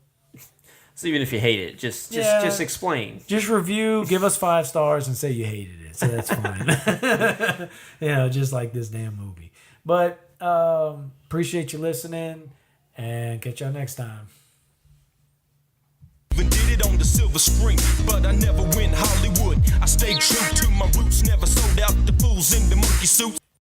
So even if you hate it, just explain. Just review, give us 5 stars, and say you hated it. So that's fine. Just like this damn movie. But appreciate you listening, and catch y'all next time. Even did it on the silver screen, but I never went Hollywood. I stayed true to my roots, never sold out the fools in the monkey suits.